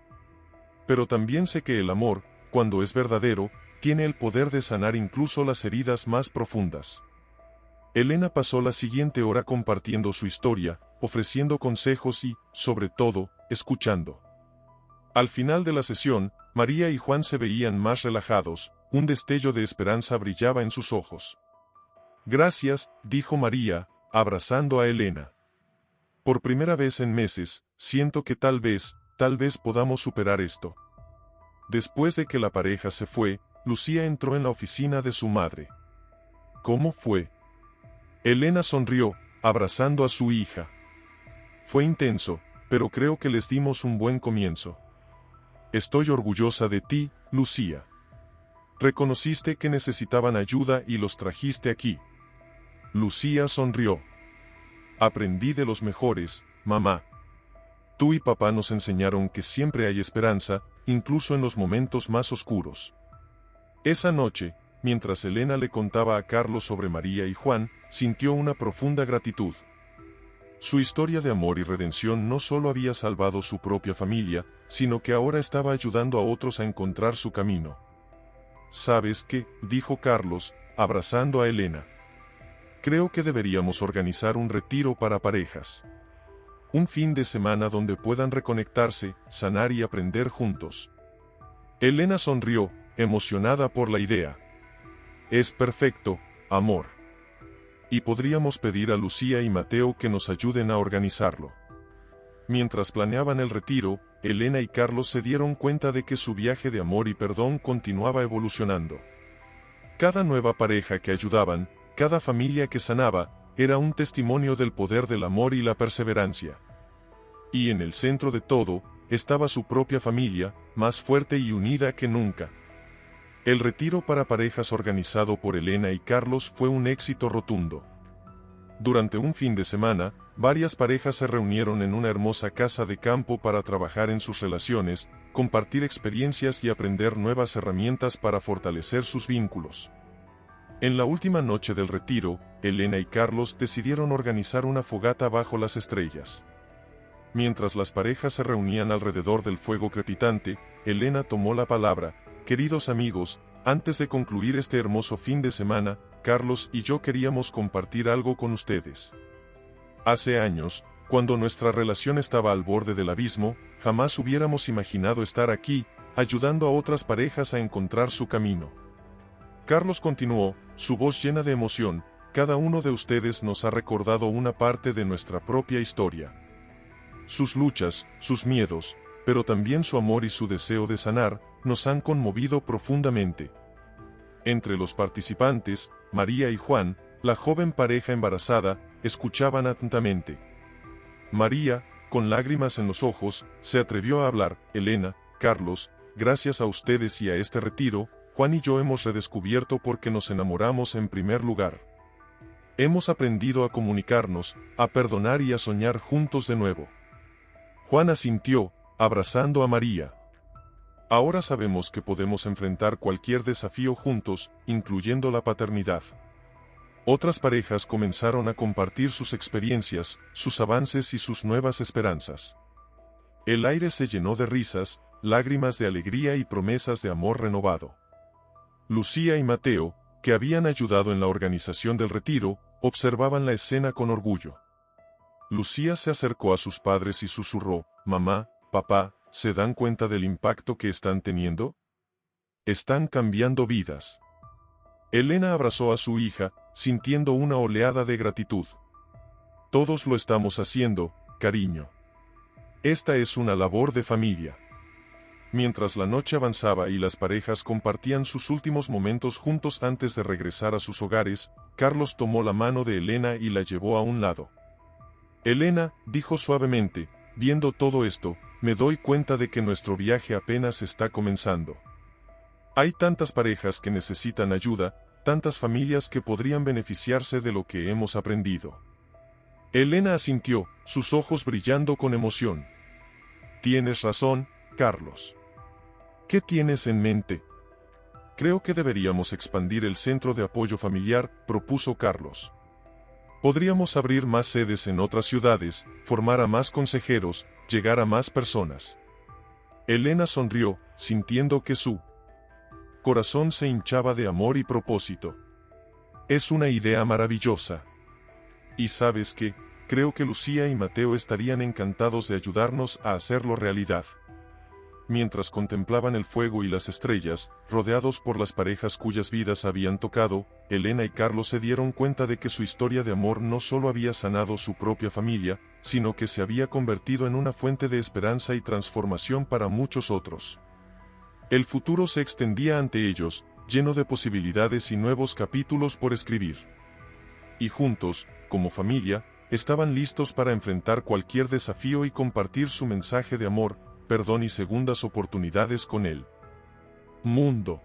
pero también sé que el amor, cuando es verdadero, tiene el poder de sanar incluso las heridas más profundas. Elena pasó la siguiente hora compartiendo su historia, ofreciendo consejos y, sobre todo, escuchando. Al final de la sesión, María y Juan se veían más relajados, un destello de esperanza brillaba en sus ojos. Gracias, dijo María, abrazando a Elena. Por primera vez en meses, siento que tal vez podamos superar esto. Después de que la pareja se fue, Lucía entró en la oficina de su madre. ¿Cómo fue? Elena sonrió, abrazando a su hija. Fue intenso, pero creo que les dimos un buen comienzo. Estoy orgullosa de ti, Lucía. Reconociste que necesitaban ayuda y los trajiste aquí. Lucía sonrió. Aprendí de los mejores, mamá. Tú y papá nos enseñaron que siempre hay esperanza, incluso en los momentos más oscuros. Esa noche, mientras Elena le contaba a Carlos sobre María y Juan, sintió una profunda gratitud. Su historia de amor y redención no solo había salvado su propia familia, sino que ahora estaba ayudando a otros a encontrar su camino. ¿Sabes qué?, dijo Carlos, abrazando a Elena. Creo que deberíamos organizar un retiro para parejas. Un fin de semana donde puedan reconectarse, sanar y aprender juntos. Elena sonrió, emocionada por la idea. Es perfecto, amor. Y podríamos pedir a Lucía y Mateo que nos ayuden a organizarlo. Mientras planeaban el retiro, Elena y Carlos se dieron cuenta de que su viaje de amor y perdón continuaba evolucionando. Cada nueva pareja que ayudaban, cada familia que sanaba, era un testimonio del poder del amor y la perseverancia. Y en el centro de todo, estaba su propia familia, más fuerte y unida que nunca. El retiro para parejas organizado por Elena y Carlos fue un éxito rotundo. Durante un fin de semana, varias parejas se reunieron en una hermosa casa de campo para trabajar en sus relaciones, compartir experiencias y aprender nuevas herramientas para fortalecer sus vínculos. En la última noche del retiro, Elena y Carlos decidieron organizar una fogata bajo las estrellas. Mientras las parejas se reunían alrededor del fuego crepitante, Elena tomó la palabra. Queridos amigos, antes de concluir este hermoso fin de semana, Carlos y yo queríamos compartir algo con ustedes. Hace años, cuando nuestra relación estaba al borde del abismo, jamás hubiéramos imaginado estar aquí, ayudando a otras parejas a encontrar su camino. Carlos continuó, su voz llena de emoción, cada uno de ustedes nos ha recordado una parte de nuestra propia historia. Sus luchas, sus miedos, pero también su amor y su deseo de sanar, nos han conmovido profundamente. Entre los participantes, María y Juan, la joven pareja embarazada, escuchaban atentamente. María, con lágrimas en los ojos, se atrevió a hablar. Elena, Carlos, gracias a ustedes y a este retiro, Juan y yo hemos redescubierto por qué nos enamoramos en primer lugar. Hemos aprendido a comunicarnos, a perdonar y a soñar juntos de nuevo. Juan asintió, abrazando a María. Ahora sabemos que podemos enfrentar cualquier desafío juntos, incluyendo la paternidad. Otras parejas comenzaron a compartir sus experiencias, sus avances y sus nuevas esperanzas. El aire se llenó de risas, lágrimas de alegría y promesas de amor renovado. Lucía y Mateo, que habían ayudado en la organización del retiro, observaban la escena con orgullo. Lucía se acercó a sus padres y susurró, «Mamá, papá, ¿se dan cuenta del impacto que están teniendo? Están cambiando vidas». Elena abrazó a su hija, sintiendo una oleada de gratitud. «Todos lo estamos haciendo, cariño. Esta es una labor de familia». Mientras la noche avanzaba y las parejas compartían sus últimos momentos juntos antes de regresar a sus hogares, Carlos tomó la mano de Elena y la llevó a un lado. «Elena», dijo suavemente, «viendo todo esto, me doy cuenta de que nuestro viaje apenas está comenzando. Hay tantas parejas que necesitan ayuda, tantas familias que podrían beneficiarse de lo que hemos aprendido». Elena asintió, sus ojos brillando con emoción. «Tienes razón, Carlos. ¿Qué tienes en mente?» «Creo que deberíamos expandir el centro de apoyo familiar», propuso Carlos. «Podríamos abrir más sedes en otras ciudades, formar a más consejeros, llegar a más personas». Elena sonrió, sintiendo que su corazón se hinchaba de amor y propósito. Es una idea maravillosa. Y sabes qué, creo que Lucía y Mateo estarían encantados de ayudarnos a hacerlo realidad. Mientras contemplaban el fuego y las estrellas, rodeados por las parejas cuyas vidas habían tocado, Elena y Carlos se dieron cuenta de que su historia de amor no solo había sanado su propia familia, sino que se había convertido en una fuente de esperanza y transformación para muchos otros. El futuro se extendía ante ellos, lleno de posibilidades y nuevos capítulos por escribir. Y juntos, como familia, estaban listos para enfrentar cualquier desafío y compartir su mensaje de amor, perdón y segundas oportunidades con el mundo.